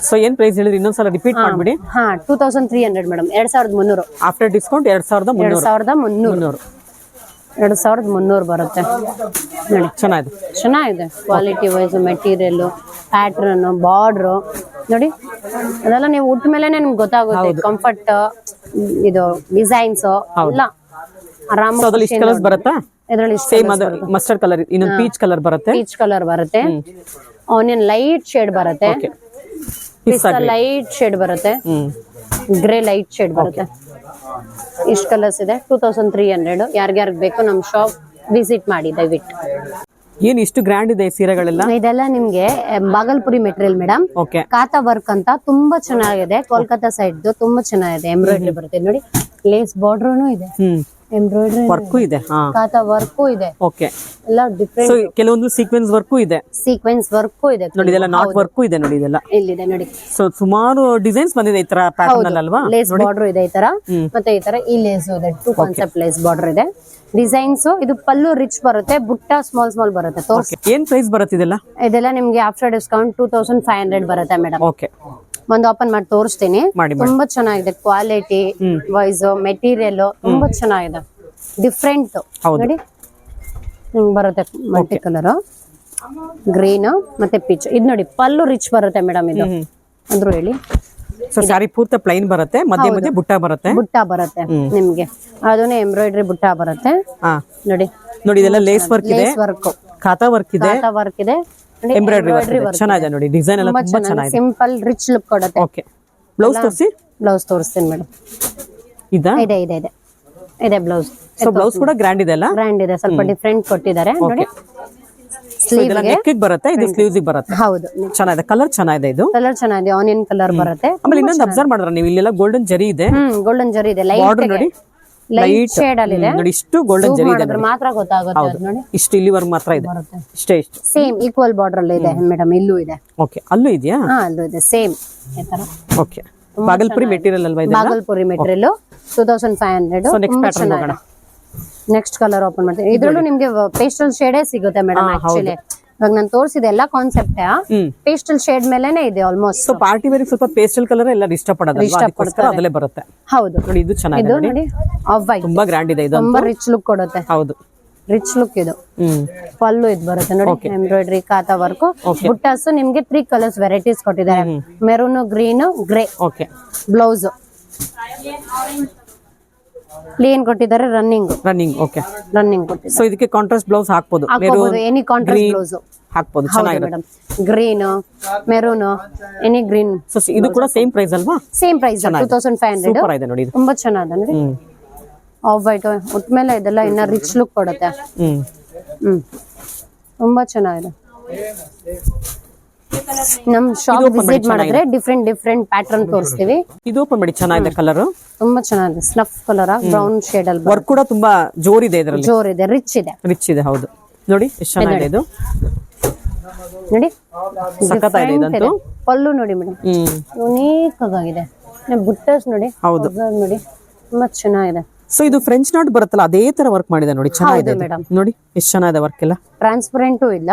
ಸೊ ಏನ್ ಪ್ರೈಸ್ ಹೇಳಿದ್ರಿ? ಇನ್ನೊಂದ್ಸಲ ರಿಪೀಟ್ ಮಾಡ್ಬಿಡಿ. 2300 ಮೇಡಮ್. 2300 ಆಫ್ಟರ್ ಡಿಸ್ಕೌಂಟ್ 2300 ಬರುತ್ತೆ ನೋಡಿ. ಚೆನ್ನಾಗಿದೆ quality wise. Material, pattern, border ನೋಡಿ. ಅದೆಲ್ಲ ನೀವು ಉಟ್ಟ ಮೇಲೆ ನಿಮ್ಗೆ ಗೊತ್ತಾಗುತ್ತೆ. ಕಂಫರ್ಟ್, ಇದು ಡಿಸೈನ್ಸ್ ಎಲ್ಲ ಆರಾಮಾಗಿ. ಕಲರ್ಸ್ ಬರುತ್ತಾ? ಇದರಲ್ಲಿ ಸೇಮ್ ಅದು ಮಸ್ಟರ್ಡ್ ಕಲರ್, ಇನ್ನೊಂದು ಪೀಚ್ ಕಲರ್ ಬರುತ್ತೆ. ಪೀಚ್ ಕಲರ್ ಬರುತ್ತೆ. ಆನಿಯನ್ ಲೈಟ್ ಶೇಡ್ ಬರುತ್ತೆ. ಪಿಸ್ತಾ ಲೈಟ್ ಶೇಡ್ ಬರುತ್ತೆ. ಗ್ರೇ ಲೈಟ್ ಶೇಡ್ ಬರುತ್ತೆ. ಇಷ್ಟು ಕಲರ್ಸ್ ಇದೆ. 2300. ಯಾರ್ಯಾರಿಗೆ ಬೇಕು ನಮ್ಮ ಶಾಪ್ ವಿಸಿಟ್ ಮಾಡಿ ದಯವಿಟ್ಟು. ಏನ್ ಇಷ್ಟು ಗ್ರ್ಯಾಂಡ್ ಇದೆ ಸೀರೆಗಳೆಲ್ಲ? ಇದೆಲ್ಲ ನಿಮ್ಗೆ ಬಾಗಲ್ಪುರಿ ಮೆಟೀರಿಯಲ್ ಮೇಡಮ್. ಕಾತಾ ವರ್ಕ್ ಅಂತ ತುಂಬಾ ಚೆನ್ನಾಗಿದೆ. ಕೋಲ್ಕತ್ತಾ ಸೈಡ್ ತುಂಬಾ ಚೆನ್ನಾಗಿದೆ. ಎಂಬ್ರಾಯ್ಡ್ರಿ ಬರುತ್ತೆ ನೋಡಿ. ಲೇಸ್ ಬಾರ್ಡರ್ ಇದೆ, ಎಂಬ್ರಾಯ್ಡ್ರಿ ವರ್ಕ್ ಇದೆ, ಕಾತಾ ವರ್ಕ್ ಇದೆ. ಓಕೆ. ಎಲ್ಲ ಡಿಫರೆಂಟ್. ಕೆಲವೊಂದು ಸೀಕ್ವೆನ್ಸ್ ವರ್ಕ್ ಇದೆ. ಸೀಕ್ವೆನ್ಸ್ ವರ್ಕ್ ಇದೆ ನೋಡಿ. ಇದೆಲ್ಲ ನಾಟ್ ವರ್ಕ್ ಇದೆ ನೋಡಿ. ಇದೆಲ್ಲ ಇಲ್ಲಿದೆ ನೋಡಿ. ಸೊ ಸುಮಾರು ಡಿಸೈನ್ಸ್ ಬಂದಿದೆ ಈ ತರ ಪ್ಯಾಟರ್ನ್ ಅಲ್ಲಿ ಅಲ್ವಾ? ಲೇಸ್ ಬಾರ್ಡರ್ ಇದೆ ಈ ತರ, ಮತ್ತೆ ಈ ತರ ಈ ಲೇಸ್ ಇದೆ. 2 ಕಾನ್ಸೆಪ್ಟ್ ಲೇಸ್ ಬಾರ್ಡರ್ ಇದೆ. ಡಿಸೈನ್ಸ್. ಇದು ಪಲ್ಲು ರಿಚ್ ಬರುತ್ತೆ. ಬುಟ್ಟ ಸ್ಮಾಲ್ ಬರುತ್ತೆ. ತೋರಿಸಿ ಏನ್ ಪ್ರೈಸ್ ಬರುತ್ತೆ ಇದೆಲ್ಲ? ಇದೆಲ್ಲ ನಿಮ್ಗೆ ಆಫ್ಟರ್ ಡಿಸ್ಕೌಂಟ್ 2500 ಬರುತ್ತೆ ಮೇಡಮ್. ಓಕೆ. ಒಂದು ಓಪನ್ ಮಾಡಿ ತೋರಿಸ್ತೀನಿ. ತುಂಬಾ ಚೆನ್ನಾಗಿದೆ. ಕ್ವಾಲಿಟಿ ವೈಸ್ ಮೆಟೀರಿಯಲ್ ತುಂಬಾ ಚೆನ್ನಾಗಿದೆ. ಡಿಫ್ರೆಂಟ್ ನೋಡಿ. ಹಿಂಗ್ ಬರುತ್ತೆ ಮಲ್ಟಿ ಕಲರ್, ಗ್ರೀನ್ ಮತ್ತೆ ಪೀಚ್. ಇದು ನೋಡಿ ಪಲ್ಲು ರಿಚ್ ಬರುತ್ತೆ ಮೇಡಮ್. ಇದು ಅಂದ್ರು ಹೇಳಿ. ಸೊ ಸ್ಯಾರಿ ಪೂರ್ತಿ ಪ್ಲೈನ್ ಬರುತ್ತೆ, ಮಧ್ಯೆ ಮಧ್ಯೆ ಬುಟ್ಟ ಬರುತ್ತೆ. ಬುಟ್ಟ ಬರುತ್ತೆ ನಿಮ್ಗೆ, ಅದನ್ನೇ ಎಂಬ್ರಾಯ್ಡ್ರಿ ಬುಟ್ಟ ಬರುತ್ತೆ. ನೋಡಿ ನೋಡಿ ಇದೆಲ್ಲ ಲೇಸ್ ವರ್ಕ್ ಇದೆ, ವರ್ಕ್, ಖಾತಾ ವರ್ಕ್ ಇದೆ, ವರ್ಕ್ ಇದೆ, ಎಂಬ್ರಾಯ್ಡ್ರಿ ವರ್ಕ್ ಚೆನ್ನಾಗಿದೆ ನೋಡಿ. ಡಿಸೈನ್ ಎಲ್ಲ ತುಂಬಾ ಚೆನ್ನಾಗಿದೆ, ಸಿಂಪಲ್ ರಿಚ್ ಲುಕ್ ಕೊಡುತ್ತೆ. ಓಕೆ. ಬ್ಲೌಸ್ ತೋರಿಸಿ. ಬ್ಲೌಸ್ ತೋರಿಸ್ತೀನಿ ಮೇಡಮ್. ಇದಾ? ಇದೆ ಇದೆ ಇದೆ ಇದೆ ಬ್ಲೌಸ್. ಸೊ ಬ್ಲೌಸ್ ಕೂಡ ಗ್ರ್ಯಾಂಡ್ ಇದೆ ಅಲ್ಲ? ಗ್ರ್ಯಾಂಡ್ ಇದೆ, ಸ್ವಲ್ಪ ಡಿಫರೆಂಟ್ ಕೊಟ್ಟಿದ್ದಾರೆ ನೋಡಿ. ಸ್ಲೀವ್ ನೆಕ್ ಬರುತ್ತೆ, ಇದು ಸ್ಲೀವ್ಸ್ ಬರುತ್ತೆ. ಹೌದು, ಚೆನ್ನಾಗಿದೆ. ಕಲರ್ ಚೆನ್ನಾಗಿದೆ, ಇದು ಕಲರ್ ಚೆನ್ನಾಗಿದೆ, ಆನಿಯನ್ ಕಲರ್ ಬರುತ್ತೆ. ಆಮೇಲೆ ಇನ್ನೊಂದು ಅಬ್ಸರ್ವ್ ಮಾಡಿದ್ರೆ ನೀವು ಇಲ್ಲೆಲ್ಲ ಗೋಲ್ಡನ್ ಜರಿ ಇದೆ, ಗೋಲ್ಡನ್ ಜರಿ ಇದೆ, ಬಾರ್ಡರ್ ನೋಡಿ, ಲೈಟ್ ಶೇಡ್ ಅಲ್ಲಿ ಇದೆ ನೋಡಿ. ಇಷ್ಟು ಗೋಲ್ಡನ್ ಜರಿ ಇದೆ ಮಾತ್ರ ಗೊತ್ತಾಗುತ್ತೆ ಅದು ನೋಡಿ. ಇಷ್ಟು ಇಲ್ಲಿವರೆಗೆ ಮಾತ್ರ ಇದೆ, ಇಷ್ಟೇ ಇಷ್ಟು. ಸೇಮ್ ಈಕ್ವಲ್ ಬಾರ್ಡರ್ ಅಲ್ಲಿ ಇದೆ ಮೇಡಮ್, ಇಲ್ಲೂ ಇದೆ. ಓಕೆ, ಅಲ್ಲೂ ಇದೆಯಾ? ಅಲ್ಲೂ ಇದೆ ಸೇಮ್ ಈ ತರ. ಓಕೆ, ಬಾಗಲ್ಪುರಿ ಮೆಟೀರಿಯಲ್ ಅಲ್ವಾ ಇದು? Bhagalpuri material 2500. So next pattern ಹೋಗೋಣ. ನೆಕ್ಸ್ಟ್ ಕಲರ್ ಓಪನ್ ಮಾಡ್ತೀನಿ. ಇದ್ರಲ್ಲೂ ನಿಮ್ಗೆ ಪೇಸ್ಟಲ್ ಶೇಡೇ ಸಿಗುತ್ತೆ ಮೇಡಮ್. ಆಕ್ಚುಲಿ ಇವಾಗ ನಾನು ತೋರಿಸಿದೆ ಎಲ್ಲ ಕಾನ್ಸೆಪ್ಟ್ ಪೇಸ್ಟಲ್ ಶೇಡ್ ಮೇಲೆನೆ ಇದೆ ಆಲ್ಮೋಸ್ಟ್. ಸೊ ಪಾರ್ಟಿ ವೇರ್ ಸ್ವಲ್ಪ ಪೇಸ್ಟಲ್ ಕಲರ್ ಎಲ್ಲ ಇಷ್ಟಪಡೋದಲ್ವಾ, ಅದಕ್ಕೋಸ್ಕರ ಅದಲ್ಲೇ ಬರುತ್ತೆ. ಹೌದು ನೋಡಿ, ಇದು ಚೆನ್ನಾಗಿದೆ ನೋಡಿ, ಆಫ್ ವೈಟ್ ತುಂಬಾ ಗ್ರ್ಯಾಂಡ್ ಇದೆ, ಇದು ತುಂಬಾ ರಿಚ್ ಲುಕ್ ಕೊಡುತ್ತೆ. ಹೌದು, ರಿಚ್ ಲುಕ್ ಇದು. ಪಲ್ಲು ಇದು ಬರುತ್ತೆ ನೋಡಿ, ಎಂಬ್ರಾಯ್ಡ್ರಿ ಖಾತಾ ವರ್ಕ್. ಬುಟ್ಟಾಸ್ ನಿಮ್ಗೆ 3 ಕಲರ್ಸ್ ವೆರೈಟೀಸ್ ಕೊಟ್ಟಿದ್ದಾರೆ, maroon, green, grey. Okay. Blouse plain ಕೊಟ್ಟಿದ್ದಾರೆ, ರನ್ನಿಂಗ್. ಓಕೆ, ರನ್ನಿಂಗ್ ಕೊಟ್ಟಿದ್ದಾರೆ. ಸೊ ಇದಕ್ಕೆ ಕಾಂಟ್ರಾಸ್ಟ್ ಬ್ಲೌಸ್ ಹಾಕಬಹುದು, ಎನಿ ಕಾಂಟ್ರಾಸ್ಟ್ ಬ್ಲೌಸ್ ಹಾಕಬಹುದು, ಚೆನ್ನಾಗಿದೆ madam. Green, maroon, any green. So ಇದು ಕೂಡ ಸೇಮ್ ಪ್ರೈಸ್ ಅಲ್ವಾ? Same price 2500. ಸೂಪರ್ ಇದೆ ನೋಡಿ, ಇದು ತುಂಬಾ ಚೆನ್ನಾಗಿದೆ ನೋಡಿ. ಆಫ್ ವೈಟ್ ಒಟ್ಮೇಲೆ ಇದೆಲ್ಲ ಇನ್ನ ರಿಚ್ ಲುಕ್ ಕೊಡುತ್ತೆ. ತುಂಬಾ ಚೆನ್ನಾಗಿದೆ. ನಮ್ ಶಾಪ್ ವಿಸಿಟ್ ಮಾಡಿದ್ರೆ ಡಿಫ್ರೆಂಟ್ ಡಿಫ್ರೆಂಟ್ ಪ್ಯಾಟರ್ನ್ ತೋರಿಸ್ತೀವಿ. ಇದು ಓಪನ್ ಮಾಡಿ, ಚೆನ್ನಾಗಿದೆ ಕಲರ್, ತುಂಬಾ ಚೆನ್ನಾಗಿದೆ. ಸ್ನಫ್ ಕಲರ್, ಬ್ರೌನ್ ಶೇಡ್ ಅಲ್ಲಿ ವರ್ಕ್ ಕೂಡ ತುಂಬಾ ಜೋರಿದೆ, ಇದರಲ್ಲಿ ಜೋರಿದೆ, ರಿಚ್ ಇದೆ, ರಿಚ್ ಇದೆ. ಹೌದು ನೋಡಿ ಎಷ್ಟು ಚೆನ್ನಾಗಿದೆ ಇದು ನೋಡಿ. ಸಖತ್ತಾಗಿದೆ ಇದಂತೂ. ಪಲ್ಲು ನೋಡಿ ಮೇಡಮ್, ಯುನೀಕ್ ಆಗಿದೆ. ಬುಟ್ಟಸ್ ನೋಡಿ, ಹೌದು ನೋಡಿ, ತುಂಬಾ ಚೆನ್ನಾಗಿದೆ. ಸೊ ಇದು ಫ್ರೆಂಚ್ ನಾಟ್ ಬರುತ್ತಲ್ಲ, ಅದೇ ತರ ವರ್ಕ್ ಮಾಡಿದೆ ನೋಡಿ, ಚೆನ್ನಾಗಿದೆ ಮೇಡಮ್. ನೋಡಿ ಎಷ್ಟು ಚೆನ್ನಾಗಿದೆ ವರ್ಕ್ ಎಲ್ಲ. ಟ್ರಾನ್ಸ್ಪರೆಂಟು ಇಲ್ಲ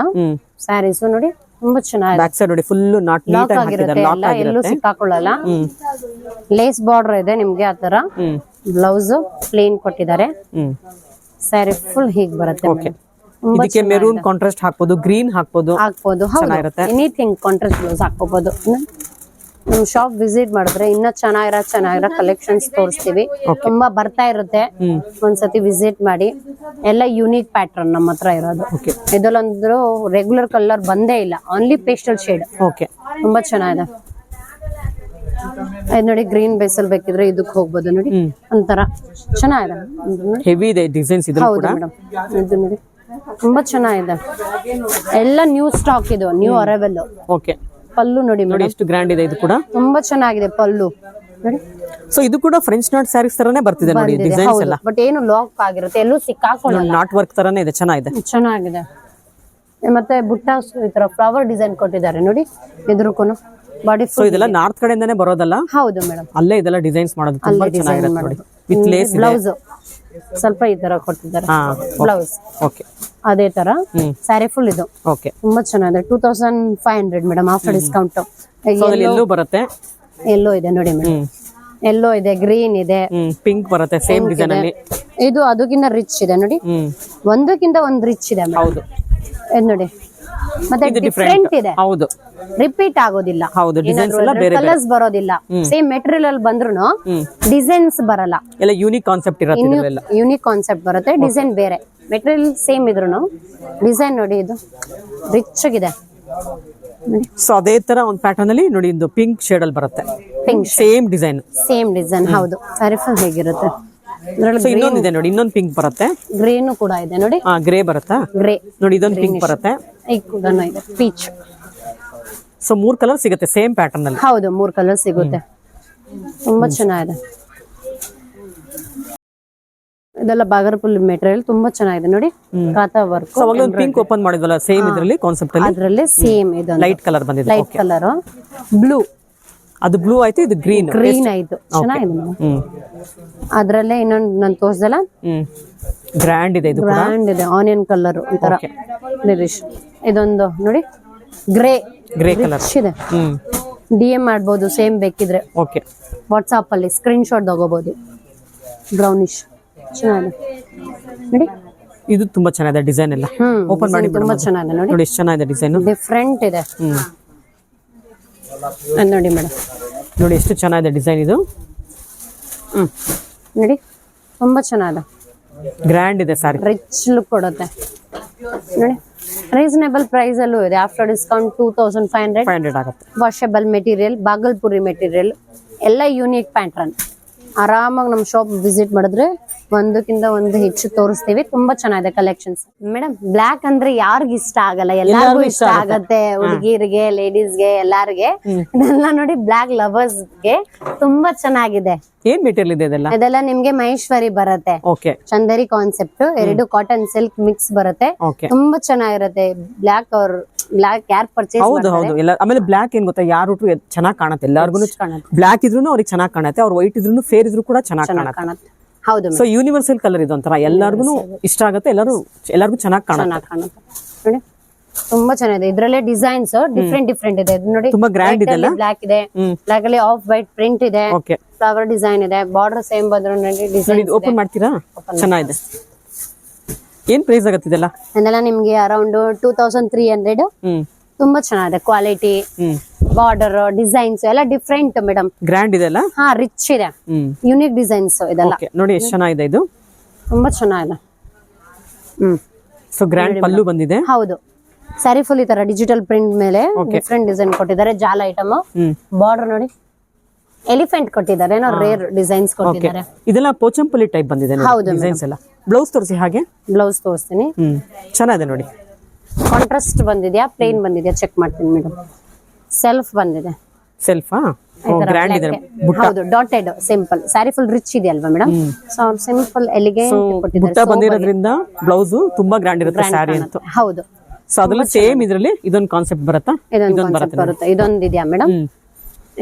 ಸ್ಯಾರೀಸ್ ನೋಡಿ, ತುಂಬಾ ಚೆನ್ನಾಗಿದೆ. ಬ್ಯಾಕ್ ಸೈಡ್ ನೋಡಿ, ಫುಲ್ ನಾಟ್ ನೀಟ್ ಆಗಿ ಹಾಕಿದ್ದಾರೆ, ಲಾಕ್ ಎಲ್ಲೂ ಆಗಿರುತ್ತೆ, ಸಿಕ್ಕಾಕೊಳ್ಳಲ್ಲ. ಲೇಸ್ ಬಾರ್ಡರ್ ಇದೆ ನಿಮ್ಗೆ ಆತರ. ಬ್ಲೌಸ್ ಪ್ಲೇನ್ ಕೊಟ್ಟಿದ್ದಾರೆ, ಸ್ಯಾರಿ ಫುಲ್ ಹೀಗ್ ಬರುತ್ತೆ. ಓಕೆ, ಇದಕ್ಕೆ ಮೆರೂನ್ ಕಾಂಟ್ರಾಸ್ಟ್ ಹಾಕ್ಬೋದು, ಗ್ರೀನ್ ಹಾಕ್ಬೋದು, ಚೆನ್ನಾಗಿರುತ್ತೆ. ಎನಿಥಿಂಗ್ ಕಾಂಟ್ರಾಸ್ಟ್ ಬ್ಲೌಸ್ ಹಾಕೋಬಹುದು. ನಮ್ ಶಾಪ್ ವಿಸಿಟ್ ಮಾಡಿದ್ರೆ ಇನ್ನ ಚೆನ್ನಾಗಿರೋ ಕಲೆಕ್ಷನ್ಸ್ ತೋರಿಸ್ತೀವಿ. ತುಂಬಾ ಬರ್ತಾ ಇರುತ್ತೆ, ಒಂದ್ಸತಿ ವಿಸಿಟ್ ಮಾಡಿ. ಎಲ್ಲ ಯೂನಿಕ್ ಪ್ಯಾಟರ್ನ್ ನಮ್ಮ ಹತ್ರ ಇರೋದು. ಇದಲ್ಲೊಂದ್ರು ರೆಗ್ಯುಲರ್ ಕಲರ್ ಬಂದೇ ಇಲ್ಲ, ಓನ್ಲಿ ಪೇಸ್ಟಲ್ ಶೇಡ್. ತುಂಬಾ ಚೆನ್ನಾಗಿದೆ. ನೋಡಿ, ಗ್ರೀನ್ ಬೇಸಲ್ ಬೇಕಿದ್ರೆ ಇದಕ್ಕೆ ಹೋಗ್ಬೋದು ನೋಡಿ, ಒಂಥರ ಚೆನ್ನಾಗಿದೆ. ಹೆವಿ ಇದೆ ಡಿಸೈನ್ಸ್ ಇದು. ಹೌದು ಮೇಡಮ್, ಇದು ನೋಡಿ ತುಂಬಾ ಚೆನ್ನಾಗಿದೆ. ಎಲ್ಲ ನ್ಯೂ ಸ್ಟಾಕ್, ಇದು ನ್ಯೂ ಅರೈವಲ್. ಓಕೆ, ಪಲ್ಲು ನೋಡಿ ಮೇಡಮ್, ಎಷ್ಟು ಗ್ರ್ಯಾಂಡ್ ಇದೆ ಇದು ಕೂಡ, ತುಂಬಾ ಚೆನ್ನಾಗಿದೆ ಪಲ್ಲು ನೋಡಿ. ಸೊ ಇದು ಕೂಡ ಫ್ರೆಂಚ್ ನಾಟ್ ಸ್ಯಾರೀಸ್ ತರನೇ ಬರ್ತಿದೆ ನೋಡಿ, ಡಿಸೈನ್ಸ್ ಎಲ್ಲ. ಬಟ್ ಏನು ಲಾಕ್ ಆಗಿರುತ್ತೆ, ಎಲ್ಲೂ ಸಿಕ್ಕಾಕೊಳ್ಳಲ್ಲ, ನಾಟ್ ವರ್ಕ್ ತರನೇ ಇದೆ, ಚೆನ್ನಾಗಿದೆ. ಮತ್ತೆ ಬುಟ್ಟಾಸ್ ಈ ತರ ಫ್ಲವರ್ ಡಿಸೈನ್ ಕೊಟ್ಟಿದ್ದಾರೆ ನೋಡಿ, ಇದ್ರಕ್ಕೂ ಬಾಡಿ. ಸೊ ಇದೆಲ್ಲ ನಾರ್ತ್ ಕಡೆಯಿಂದಾನೇ ಬರೋದಲ್ಲ? ಹೌದು ಮೇಡಮ್, ಅಲ್ಲೇ ಇದೆಲ್ಲ ಡಿಸೈನ್ಸ್ ಮಾಡೋದು ತುಂಬಾ ಚೆನ್ನಾಗಿರುತ್ತೆ ನೋಡಿ. ವಿತ್ ಲೇಸ್ ಬ್ಲೌಸ್ ಸ್ವಲ್ಪ ಈ ತರ ಕೊಟ್ಟಿದ್ದಾರೆ, ಬ್ಲೌಸ್ ಓಕೆ ಅದೇ ತರ. ಸ್ಯಾರಿ ಫುಲ್ ಇದು ಓಕೆ, ತುಂಬಾ ಚೆನ್ನಾಗಿದೆ. 2500 ಮೇಡಮ್, ಆಫ್ಟರ್ ಡಿಸ್ಕೌಂಟ್. ಎಲ್ಲೋ ಬರುತ್ತೆ, ಎಲ್ಲೋ ಇದೆ ನೋಡಿ ಮೇಡಮ್, ಎಲ್ಲೋ ಇದೆ, ಗ್ರೀನ್ ಇದೆ, ಪಿಂಕ್ ಬರುತ್ತೆ ಸೇಮ್ ಡಿಸೈನ್ ಅಲ್ಲಿ. ಇದು ಅದಕ್ಕಿಂತ ರಿಚ್ ಇದೆ ನೋಡಿ, ಒಂದಕ್ಕಿಂತ ಒಂದು ರಿಚ್ ಇದೆ. ಹೌದು ನೋಡಿ, ಮತ್ತೆ ಡಿಫರೆಂಟ್ ಇದೆ. ಹೌದು, ರಿಪೀಟ್ ಆಗೋದಿಲ್ಲ. ಹೌದು, ಡಿಸೈನ್ಸ್ ಎಲ್ಲ ಬೇರೆ ಕಲರ್ಸ್ ಬರೋದಿಲ್ಲ. ಸೇಮ್ ಮೆಟೀರಿಯಲ್ ಅಲ್ಲಿ ಬಂದ್ರೂ ಡಿಸೈನ್ಸ್ ಬರಲ್ಲ. ಎಲ್ಲ ಯೂನಿಕ್ ಕಾನ್ಸೆಪ್ಟ್ ಇರುತ್ತೆ, ಯೂನಿಕ್ ಕಾನ್ಸೆಪ್ಟ್ ಬರುತ್ತೆ, ಡಿಸೈನ್ ಬೇರೆ. ಮೆಟೀರಿಯಲ್ ಸೇಮ್ ಇದ್ರು ಡಿಸೈನ್ ನೋಡಿ, ಇದು ರಿಚ್ ಆಗಿದೆ. ಸೊ ಅದೇ ತರ ಒಂದು ಪ್ಯಾಟರ್ನ್ ಅಲ್ಲಿ ನೋಡಿ, ಇದು ಪಿಂಕ್ ಶೇಡ್ ಅಲ್ಲಿ ಬರುತ್ತೆ, ಪಿಂಕ್ ಸೇಮ್ ಡಿಸೈನ್. ಹೌದು, ಸ್ಯಾರಿ ಫುಲ್ ಹೇಗಿರುತ್ತೆ. ಇನ್ನೊಂದಿದೆ ನೋಡಿ, ಇನ್ನೊಂದು ಪಿಂಕ್ ಬರುತ್ತೆ, ಗ್ರೀನು ಕೂಡ ಇದೆ ನೋಡಿ, ಗ್ರೇ ಬರುತ್ತಾ? ಗ್ರೇ ನೋಡಿ, ಇದೊಂದು ಪಿಂಕ್ ಬರುತ್ತೆ, ಪೀಚ್. ಸೊ 3 ಕಲರ್ ಸಿಗುತ್ತೆ ಸೇಮ್ ಪ್ಯಾಟರ್ನ್ ಅಲ್ಲಿ. ಹೌದು, 3 ಕಲರ್ ಸಿಗುತ್ತೆ, ತುಂಬಾ ಚೆನ್ನಾಗಿದೆ. ಇದೆಲ್ಲ ಬಾಗಲ್ಪುರಿ ಮೆಟೀರಿಯಲ್ ತುಂಬಾ ಚೆನ್ನಾಗಿದೆ ನೋಡಿ, ಖಾತಾ ವರ್ಕ್. ಪಿಂಕ್ ಓಪನ್ ಮಾಡಿದ್ವಲ್ಲ, ಸೇಮ್ ಇದರಲ್ಲಿ ಕಾನ್ಸೆಪ್ಟ್ ಅಲ್ಲಿ, ಅದರಲ್ಲಿ ಸೇಮ್ ಇದು ಲೈಟ್ ಕಲರ್ ಬಂದಿದೆ, ಲೈಟ್ ಕಲರ್. ಬ್ಲೂ, ಅದು ಬ್ಲೂ ಆಯ್ತು, ಇದು ಗ್ರೀನ್ ಆಯ್ತು, ಚೆನ್ನಾಗಿದೆ. ಅದ್ರಲ್ಲೇ ಇನ್ನೊಂದು ನಾನು ತೋರಿಸ್ದಲ್ಲ, ಗ್ರ್ಯಾಂಡ್ ಇದೆ, ಇದು ಗ್ರ್ಯಾಂಡ್ ಇದೆ, ಆನಿಯನ್ ಕಲರ್ ಒಂಥರ ನಿರೀಶ್. ಇದೊಂದು ನೋಡಿ, ಗ್ರೇ ಕಲರ್ ಇದೆ. DM ಮಾಡ್ಬೋದು, ಸೇಮ್ ಬೇಕಿದ್ರೆ. ಓಕೆ, ವಾಟ್ಸಾಪ್ ಅಲ್ಲಿ ಸ್ಕ್ರೀನ್ ಶಾಟ್ ತಗೋಬಹುದು. ಬ್ರೌನಿಶ್ ಚೆನ್ನಾಗಿದೆ ನೋಡಿ, ಇದು ತುಂಬಾ ಚೆನ್ನಾಗಿದೆ ಡಿಸೈನ್ ಎಲ್ಲ. ಓಪನ್ ಮಾಡಿ ತುಂಬಾ ಚೆನ್ನಾಗಿದೆ ನೋಡಿ. ನೋಡಿ ಎಷ್ಟು ಚೆನ್ನಾಗಿದೆ ಡಿಸೈನ್, ಡಿಫ್ರೆಂಟ್ ಇದೆ. ನೋಡಿ ಮೇಡಮ್, ನೋಡಿ ಎಷ್ಟು ಚೆನ್ನಾಗಿದೆ ಡಿಸೈನ್ ಇದು. ನೋಡಿ ತುಂಬಾ ಚೆನ್ನಾಗಿದೆ, ಗ್ರ್ಯಾಂಡ್ ಇದೆ ಸಾರಿ, ರಿಚ್ ಲುಕ್ ಕೊಡುತ್ತೆ ನೋಡಿ. ರೀಸನೇಬಲ್ ಪ್ರೈಸ್ ಅಲ್ಲೂ ಇದೆ. ಆಫ್ಟರ್ ಡಿಸ್ಕೌಂಟ್ 2500 ಆಗುತ್ತೆ. ವಾಷಬಲ್ ಮೆಟೀರಿಯಲ್, ಬಾಗಲ್ಪುರಿ ಮೆಟೀರಿಯಲ್, ಎಲ್ಲ ಯೂನಿಕ್ ಪ್ಯಾಟ್ರನ್. ಆರಾಮಾಗಿ ನಮ್ಮ ಶಾಪ್ ವಿಸಿಟ್ ಮಾಡಿದ್ರೆ ಒಂದಕ್ಕಿಂತ ಒಂದು ಹೆಚ್ಚು ತೋರಿಸ್ತೀವಿ. ತುಂಬಾ ಚೆನ್ನಾಗಿದೆ ಕಲೆಕ್ಷನ್ಸ್. ಮೇಡಮ್ ಬ್ಲಾಕ್ ಅಂದ್ರೆ ಯಾರಿಗ ಇಷ್ಟ ಆಗಲ್ಲ, ಎಲ್ಲರಿಗೂ ಇಷ್ಟ ಆಗತ್ತೆ. ಹುಡುಗಿರಿಗೆ, ಲೇಡೀಸ್ಗೆ, ಎಲ್ಲಾರ್ಗೆ. ಇದೆಲ್ಲ ನೋಡಿ ಬ್ಲಾಕ್ ಲವರ್ಸ್ಗೆ ತುಂಬಾ ಚೆನ್ನಾಗಿದೆ. ಏನ್ ಮೆಟೀರಿಯಲ್ ಇದೆ ಇದೆಲ್ಲ? ಇದೆಲ್ಲ ನಿಮ್ಗೆ ಮಹೇಶ್ವರಿ ಬರುತ್ತೆ, Chanderi concept, 2 cotton silk mix ಬರುತ್ತೆ. ತುಂಬಾ ಚೆನ್ನಾಗಿರುತ್ತೆ. ಬ್ಲಾಕ್ ಯಾರು ಪರ್ಚೇಸ್ ಹೌದು ಹೌದು. ಆಮೇಲೆ ಬ್ಲಾಕ್ ಏನ್ ಗೊತ್ತಾ, ಯಾರು ಚೆನ್ನಾಗಿ ಕಾಣುತ್ತೆ, ಎಲ್ಲಾರ್ಗು ಬ್ಲಾಕ್ ಇದ್ರು ಅವ್ರಿಗೆ ಚೆನ್ನಾಗಿ ಕಾಣುತ್ತೆ, ಅವ್ರು ವೈಟ್ ಇದ್ರು ಫೇರ್ ಇದ್ರು ಕೂಡ ಚೆನ್ನಾಗಿ ಕಾಣುತ್ತೆ. ಹೌದು. ಸೊ ಯೂನಿವರ್ಸಲ್ ಕಲರ್ ಇದು ಒಂಥರ ಎಲ್ಲಾರ್ಗು ಇಷ್ಟ ಆಗುತ್ತೆ, ಎಲ್ಲರಿಗೂ ಚೆನ್ನಾಗಿ ಕಾಣುತ್ತೆ ನೋಡಿ. ತುಂಬಾ ಚೆನ್ನಾಗಿದೆ. ಇದ್ರಲ್ಲೇ ಡಿಸೈನ್ಸ್ ಡಿಫ್ರೆಂಟ್ ಇದೆ ನೋಡಿ. ತುಂಬಾ ಗ್ರ್ಯಾಂಡ್ ಇದೆ. ಬ್ಲಾಕ್ ಇದೆ, ಬ್ಲಾಕ್ ಅಲ್ಲಿ ಆಫ್ ವೈಟ್ ಪ್ರಿಂಟ್ ಇದೆ, ಫ್ಲವರ್ ಡಿಸೈನ್ ಇದೆ, ಬಾರ್ಡರ್ ಸೇಮ್ ಬಂದ್ರು ನೋಡಿ. ಡಿಸೈನ್ ಓಪನ್ ಮಾಡ್ತೀರಾ? ಚೆನ್ನಾಗಿದೆ. ಏನ್ ಪ್ರೈಸ್ ಆಗುತ್ತೆ ಇದೆಲ್ಲ? ಇದೆಲ್ಲ ನಿಮ್ಗೆ ಅರೌಂಡ್ 2300. ತುಂಬಾ ಚೆನ್ನಾಗಿದೆ. ಕ್ವಾಲಿಟಿ, ಬಾರ್ಡರ್, ಡಿಸೈನ್ಸ್ ಎಲ್ಲ ಡಿಫ್ರೆಂಟ್ ಮೇಡಮ್. ಗ್ರ್ಯಾಂಡ್ ಇದೆ ಅಲ್ಲ? ಹಾ, ರಿಚ್ ಇದೆ, ಯೂನಿಕ್ ಡಿಸೈನ್ಸ್ ಇದೆಲ್ಲ. ನೋಡಿ ಎಷ್ಟು ಚೆನ್ನಾಗಿದೆ ಇದು, ತುಂಬಾ ಚೆನ್ನಾಗಿದೆ. ಸೊ ಗ್ರ್ಯಾಂಡ್ ಪಲ್ಲು ಬಂದಿದೆ. ಹೌದು, ಸ್ಯಾರಿ ಫುಲ್ ಈ ತರ ಡಿಜಿಟಲ್ ಪ್ರಿಂಟ್ ಮೇಲೆ ಡಿಫ್ರೆಂಟ್ ಡಿಸೈನ್ ಕೊಟ್ಟಿದ್ದಾರೆ. ಜಾಲ ಐಟಮ್, ಬಾರ್ಡರ್ ನೋಡಿ ಎಲಿಫೆಂಟ್ ಕೊಟ್ಟಿದ್ದಾರೆ, ರೇರ್ ಡಿಸೈನ್ಸ್ ಕೊಟ್ಟಿದ್ದಾರೆ. ಇದೆಲ್ಲ ಪೋಚಂಪಲ್ಲಿ ಟೈಪ್ ಬಂದಿದೆ ಡಿಸೈನ್ಸ್ ಎಲ್ಲ. ಬ್ಲೌಸ್ ತೋರಿಸಿ ಹಾಗೆ. ಬ್ಲೌಸ್ ತೋರಿಸ್ತೀನಿ. ಚೆನ್ನಾಗಿದೆ ನೋಡಿ. ಕಾಂಟ್ರಾಸ್ಟ್ ಬಂದಿದ್ಯಾ, ಪ್ಲೇನ್ ಬಂದಿದ್ಯಾ ಚೆಕ್ ಮಾಡ್ತೀನಿ ಮೇಡಮ್. ಸೆಲ್ಫ್ ಬಂದಿದೆ. ಸೆಲ್ಫಾ? ಗ್ರ್ಯಾಂಡ್ ಇದೆ. ಹೌದು, dotted simple. Sari full rich ಇದೆ ಅಲ್ವಾ ಮೇಡಮ್? ಸೊ ಸಿಂಪಲ್ ಎಲಿಗೆಂಟ್ ಕೊಟ್ಟಿದ್ದಾರೆ. ಬುಟ್ಟ ಬಂದಿರೋದ್ರಿಂದ ಬ್ಲೌಸ್ ತುಂಬಾ ಗ್ರ್ಯಾಂಡ್ ಇರುತ್ತೆ ಸ್ಯಾರಿ ಅಂತ. ಹೌದು. ಸೊ ಅದ್ರಲ್ಲಿ ಸೇಮ್ ಇದರಲ್ಲಿ ಇದೊಂದು ಕಾನ್ಸೆಪ್ಟ್ ಬರುತ್ತಾ? ಇದೊಂದು ಬರುತ್ತೆ. ಇದೊಂದು ಇದೆಯಾ ಮೇಡಮ್?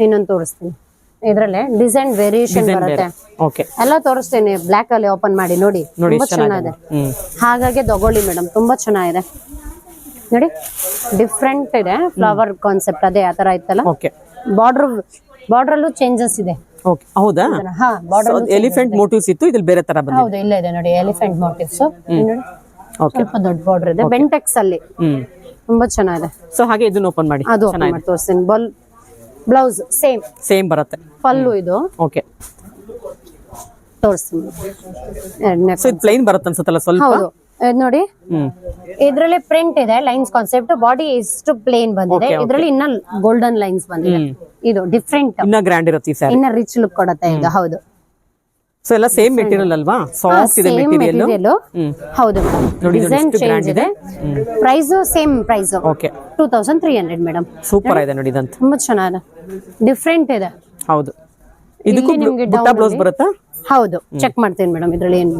ಇನ್ನೊಂದು ತೋರಿಸ್ತೀನಿ. ಇದ್ರಲ್ಲೇ ಡಿಸೈನ್ ವೇರಿಯೇಷನ್ ಬರುತ್ತೆ. ಎಲ್ಲ ತೋರಿಸ್ತೀನಿ. ಬ್ಲಾಕ್ ಅಲ್ಲಿ ಓಪನ್ ಮಾಡಿ ನೋಡಿ, ತುಂಬಾ ಚೆನ್ನಾಗಿದೆ. ಹಾಗಾಗಿ ತಗೊಳ್ಳಿ ಮೇಡಮ್, ತುಂಬಾ ಚೆನ್ನಾಗಿದೆ ನೋಡಿ. ಡಿಫ್ರೆಂಟ್ ಇದೆ, ಫ್ಲವರ್ ಕಾನ್ಸೆಪ್ಟ್ ಅದೇ ಆ ತರ ಇತ್ತಲ್ಲ. ಬಾರ್ಡರ್ ಅಲ್ಲೂ ಚೇಂಜಸ್ ಇದೆ. ಹೌದಾ? ಹಾ, ಬಾರ್ಡರ್ ಎಲಿಫೆಂಟ್ ಮೋಟಿವ್ಸ್ ಇತ್ತು, ಇದ್ರಲ್ಲಿ ಬೇರೆ ತರ ಬಂದಿದೆ. ಹೌದು, ಇಲ್ಲ ಇದೆ ನೋಡಿ ಎಲಿಫೆಂಟ್ ಮೋಟಿವ್ಸ್. ನೋಡಿ ಸ್ವಲ್ಪ ದೊಡ್ಡ ಬಾರ್ಡರ್ ಇದೆ, ಬೆಂಟೆಕ್ಸ್ ಅಲ್ಲಿ. ತುಂಬಾ ಚೆನ್ನಾಗಿದೆ. ಸೊ ಹಾಗೆ ಇದನ್ನ ಓಪನ್ ಮಾಡಿ. ಅದು ಓಪನ್ ಮಾಡಿ ತೋರಿಸ್ತೀನಿ. ಬ್ಲೌಸ್ ಸೇಮ್ ಬರುತ್ತೆ. ಪಲ್ಲು ಇದು ತೋರಿಸ್ತೀನಿ. ಸೊ ಇದು ಪ್ಲೇನ್ ಬರುತ್ತೆ ಅನ್ಸುತ್ತಲ್ಲ ಸ್ವಲ್ಪ? ಹೌದು, ನೋಡಿ ಇದ್ರಲ್ಲಿ ಪ್ರಿಂಟ್ ಇದೆ, ಲೈನ್ಸ್ ಕಾನ್ಸೆಪ್ಟ್. ಬಾಡಿ ಇಷ್ಟು ಪ್ಲೇನ್ ಬಂದಿದೆ, ಇದ್ರಲ್ಲಿ ಇನ್ನ ಗೋಲ್ಡನ್ ಲೈನ್ಸ್ ಬಂದಿದೆ. ಇದು ಡಿಫ್ರೆಂಟ್, ಇನ್ನ ಗ್ರ್ಯಾಂಡ್ ಇರುತ್ತೆ ಈ ಸ್ಯಾರಿ, ಇನ್ನ ರಿಚ್ ಲುಕ್ ಕೊಡುತ್ತೆ ಇದು. ಹೌದು. ಸೊ ಎಲ್ಲ ಸೇಮ್ ಮೆಟೀರಿಯಲ್ ಅಲ್ವಾ? ಸಾಫ್ಟ್ ಇದೆ ಮೆಟೀರಿಯಲ್. ಹೌದು, ಡಿಸೈನ್ ಚೇಂಜ್ ಇದೆ. Price same price. 2300 madam. Super ಇದೆ ನೋಡಿ ಇದಂತ. ತುಂಬಾ ಚೆನ್ನಾಗಿದೆ, ಡಿಫ್ರೆಂಟ್ ಇದೆ. ಹೌದು. ಇದಕ್ಕೂ ಬುಟ್ಟ ಬ್ಲೌಸ್ ಬರುತ್ತಾ? ಹೌದು, ಚೆಕ್ ಮಾಡ್ತೀನಿ ಮೇಡಮ್. ಇದ್ರಲ್ಲಿ ಏನು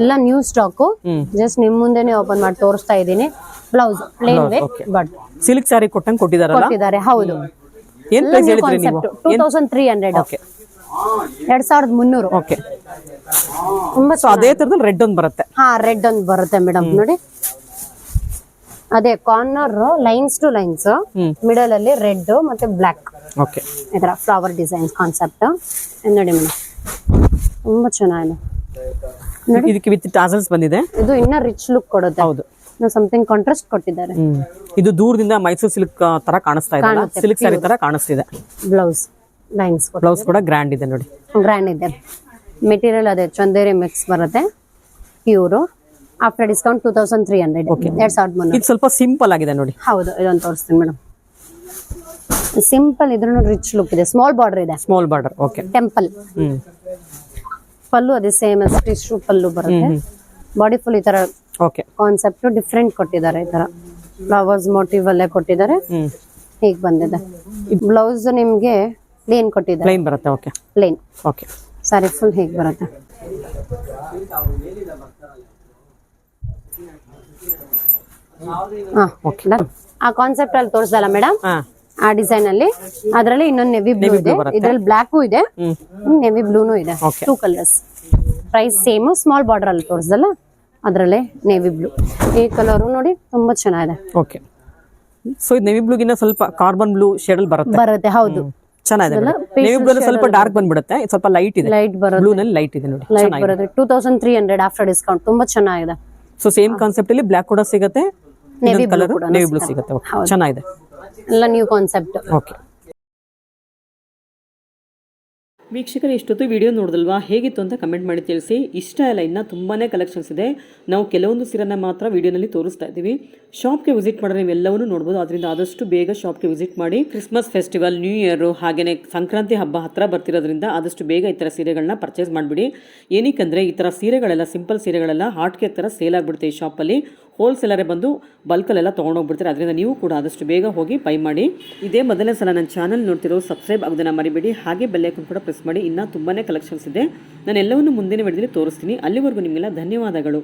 ಎಲ್ಲ ನ್ಯೂ ಸ್ಟಾಕ್. ಜಸ್ಟ್ ನಿಮ್ ಮುಂದೆನೆ ಓಪನ್ ಮಾಡಿ ತೋರಿಸ್ತಾ ಇದ್ದೀನಿ. Blouse plain with but silk sari ಕೊಟ್ಟಿದ್ದಾರೆ. ಹೌದು. ಏನ್ ಪ್ರೈಸ್ ಹೇಳಿದ್ರಿ ನೀವು? 2300. 2300. ಓಕೆ. ತುಂಬಾ ಅದೇ ತರದಲ್ಲಿ ರೆಡ್ ಒಂದು ಬರುತ್ತೆ. ಹಾ, ರೆಡ್ ಒಂದು ಬರುತ್ತೆ ಮೇಡಮ್. ನೋಡಿ ಅದೇ corner lines to lines, middle ಅಲ್ಲಿ ರೆಡ್ ಮತ್ತೆ ಬ್ಲಾಕ್. ಓಕೆ. ಇದರ ಫ್ಲವರ್ ಡಿಸೈನ್ ಕಾನ್ಸೆಪ್ಟ್ ನೋಡಿ ಮೇಡಮ್, ತುಂಬಾ ಚೆನ್ನಾಗಿದೆ. ಇದಕ್ಕೆ ವಿತ್ ಟಾಸಲ್ಸ್ ಬಂದಿದೆ. ಇದು ಇನ್ನ ರಿಚ್ ಲುಕ್ ಕೊಡುತ್ತೆ. ಹೌದು, ಸಮಥಿಂಗ್ ಕಾಂಟ್ರಾಸ್ಟ್ ಕೊಟ್ಟಿದ್ದಾರೆ. ಇದು ದೂರದಿಂದ ಮೈಸೂರು ಸಿಲ್ಕ್ ತರ ಕಾಣಿಸ್ತಾ ಇದೆ, ಸಿಲ್ಕ್ ಸ್ಯಾರಿ ತರ ಕಾಣಿಸ್ತಿದೆ. ಬ್ಲೌಸ್ ಲೈನ್ಸ್, ಬ್ಲೌಸ್ ಕೂಡ ಗ್ರ್ಯಾಂಡ್ ಇದೆ ನೋಡಿ. ಗ್ರ್ಯಾಂಡ್ ಇದೆ. ಮೆಟೀರಿಯಲ್ ಅದೇ ಚಂದೇರಿ ಮಿಕ್ಸ್ ಬರುತ್ತೆ, ಪ್ಯೂರ್. After discount 2300. 2300. ಇದು ಸ್ವಲ್ಪ ಸಿಂಪಲ್ ಆಗಿದೆ ನೋಡಿ. ಹೌದು, ಇದೊಂದು ತೋರಿಸ್ತೀನಿ ಮೇಡಮ್. ಸಿಂಪಲ್ ಇದ್ರೂ ರಿಚ್ ಲುಕ್ ಇದೆ. ಸ್ಮಾಲ್ ಬಾರ್ಡರ್ ಇದೆ. Small border. ಓಕೆ. ಟೆಂಪಲ್ ಪಲ್ಲು ಅದೇ ಸೇಮ್ ಟಿಶ್ಯೂ ಪಲ್ಲು ಬರುತ್ತೆ. ಬಾಡಿ ಫುಲ್ ಈ ತರ ಕಾನ್ಸೆಪ್ಟ್ ಡಿಫ್ರೆಂಟ್ ಕೊಟ್ಟಿದ್ದಾರೆ. ಈ ತರ ಫ್ಲವರ್ಸ್ ಮೋಟಿವ್ ಅಲ್ಲೇ ಕೊಟ್ಟಿದ್ದಾರೆ. ಹೀಗೆ ಬಂದಿದೆ. ಬ್ಲೌಸ್ ನಿಮ್ಗೆ ಪ್ಲೇನ್ ಕೊಟ್ಟಿದ್ದಾರೆ. ಪ್ಲೇನ್ ಬರುತ್ತೆ. Okay, plain. Okay. Sari full ಹೀಗೆ ಬರುತ್ತೆ. ಆ ಕಾನ್ಸೆಪ್ಟ್ ಅಲ್ಲಿ ತೋರಿಸಲ್ಲ ಮೇಡಮ್, ಆ ಡಿಸೈನ್ ಅಲ್ಲಿ. ಅದರಲ್ಲಿ ಇನ್ನೊಂದು ನೆವಿ ಬ್ಲೂ ಇದೆ, ಇದ್ರಲ್ಲಿ ಬ್ಲಾಕು ಇದೆ, ನೆವಿ ಬ್ಲೂನು ಇದೆ. 2 colours. Price same. Small border ಅಲ್ಲಿ ತೋರಿಸಲ್ಲ, ಅದರಲ್ಲೇ ನೇವಿ ಬ್ಲೂ. ಈ ಕಲರ್ ನೋಡಿ ತುಂಬಾ ಚೆನ್ನಾಗಿದೆ. ಓಕೆ. ಸೊ ಇದು ನೇವಿ ಬ್ಲೂ ಗಿನ್ನ ಸ್ವಲ್ಪ ಕಾರ್ಬನ್ ಬ್ಲೂ ಶೇಡ್ ಅಲ್ಲಿ ಬರುತ್ತೆ. ಹೌದು, ಚೆನ್ನಾಗಿದೆ. ನೇವಿ ಬ್ಲೂ ಸ್ವಲ್ಪ ಡಾರ್ಕ್ ಬಂದ್ಬಿಡುತ್ತೆ, ಸ್ವಲ್ಪ ಲೈಟ್ ಇದೆ. ಲೈಟ್ ಬರುತ್ತೆ. ಬ್ಲೂ ನಲ್ಲಿ ಲೈಟ್ ಇದೆ ನೋಡಿ. ಲೈಟ್ ಬರುತ್ತೆ. 2300 ಆಫ್ಟರ್ ಡಿಸ್ಕೌಂಟ್. ತುಂಬಾ ಚೆನ್ನಾಗಿದೆ. ಸೊ ಸೇಮ್ ಕಾನ್ಸೆಪ್ಟ್ ಅಲ್ಲಿ ಬ್ಲಾಕ್ ಕೂಡ ಸಿಗುತ್ತೆ, Navy blue ಕಲರ್ ಕೂಡ ನೇವಿ ಬ್ಲೂ ಸಿಗುತ್ತೆ. Okay. ಚೆನ್ನಾಗಿದೆ. ಎಲ್ಲ ನ್ಯೂ ಕಾನ್ಸೆಪ್ಟ್. ಓಕೆ ವೀಕ್ಷಕರು, ಇಷ್ಟೊತ್ತು ವಿಡಿಯೋ ನೋಡಿದಲ್ವಾ, ಹೇಗಿತ್ತು ಅಂತ ಕಮೆಂಟ್ ಮಾಡಿ ತಿಳಿಸಿ. ಇಷ್ಟ ಇಲ್ಲ, ಇನ್ನೂ ತುಂಬಾ ಕಲೆಕ್ಷನ್ಸ್ ಇದೆ. ನಾವು ಕೆಲವೊಂದು ಸೀರೆನ ಮಾತ್ರ ವಿಡಿಯೋನಲ್ಲಿ ತೋರಿಸ್ತಾ ಇದ್ದೀವಿ. ಶಾಪ್ಗೆ ವಿಸಿಟ್ ಮಾಡಿದ್ರೆ ನೀವೆಲ್ಲವನ್ನೂ ನೋಡ್ಬೋದು. ಅದರಿಂದ ಆದಷ್ಟು ಬೇಗ ಶಾಪ್ಗೆ ವಿಸಿಟ್ ಮಾಡಿ. ಕ್ರಿಸ್ಮಸ್ ಫೆಸ್ಟಿವಲ್, ನ್ಯೂ ಇಯರ್, ಹಾಗೆಯೇ ಸಂಕ್ರಾಂತಿ ಹಬ್ಬ ಹತ್ತಿರ ಬರ್ತಿರೋದ್ರಿಂದ ಆದಷ್ಟು ಬೇಗ ಈ ಥರ ಸೀರೆಗಳನ್ನ ಪರ್ಚೇಸ್ ಮಾಡಿಬಿಡಿ. ಏನಕ್ಕಂದರೆ ಈ ಥರ ಸೀರೆಗಳೆಲ್ಲ, ಸಿಂಪಲ್ ಸೀರೆಗಳೆಲ್ಲ ಹಾಟ್ಗೆ ಥರ ಸೇಲ್ ಆಗಿಬಿಡುತ್ತೆ ಈ ಶಾಪಲ್ಲಿ. ಹೋಲ್ಸೇಲರೇ ಬಂದು ಬಲ್ಕಲ್ಲೆಲ್ಲ ತೊಗೊಂಡೋಗ್ಬಿಡ್ತಾರೆ. ಅದರಿಂದ ನೀವು ಕೂಡ ಆದಷ್ಟು ಬೇಗ ಹೋಗಿ ಬೈ ಮಾಡಿ. ಇದೇ ಮೊದಲನೇ ಸಲ ನನ್ನ ಚಾನಲ್ ನೋಡ್ತಿರೋ ಸಬ್ಸ್ಕ್ರೈಬ್ ಆಗೋದನ್ನ ಮರಿಬೇಡಿ. ಹಾಗೆ ಬೆಲ್ ಐಕಾನ್ ಕೂಡ ಪ್ರೆಸ್ ಮಾಡಿ. ಇನ್ನೂ ತುಂಬಾ ಕಲೆಕ್ಷನ್ಸ್ ಇದೆ. ನಾನು ಎಲ್ಲವನ್ನು ಮುಂದಿನ ವಿಡಿಯೋದಲ್ಲಿ ತೋರಿಸ್ತೀನಿ. ಅಲ್ಲಿವರೆಗೂ ನಿಮಗೆಲ್ಲ ಧನ್ಯವಾದಗಳು.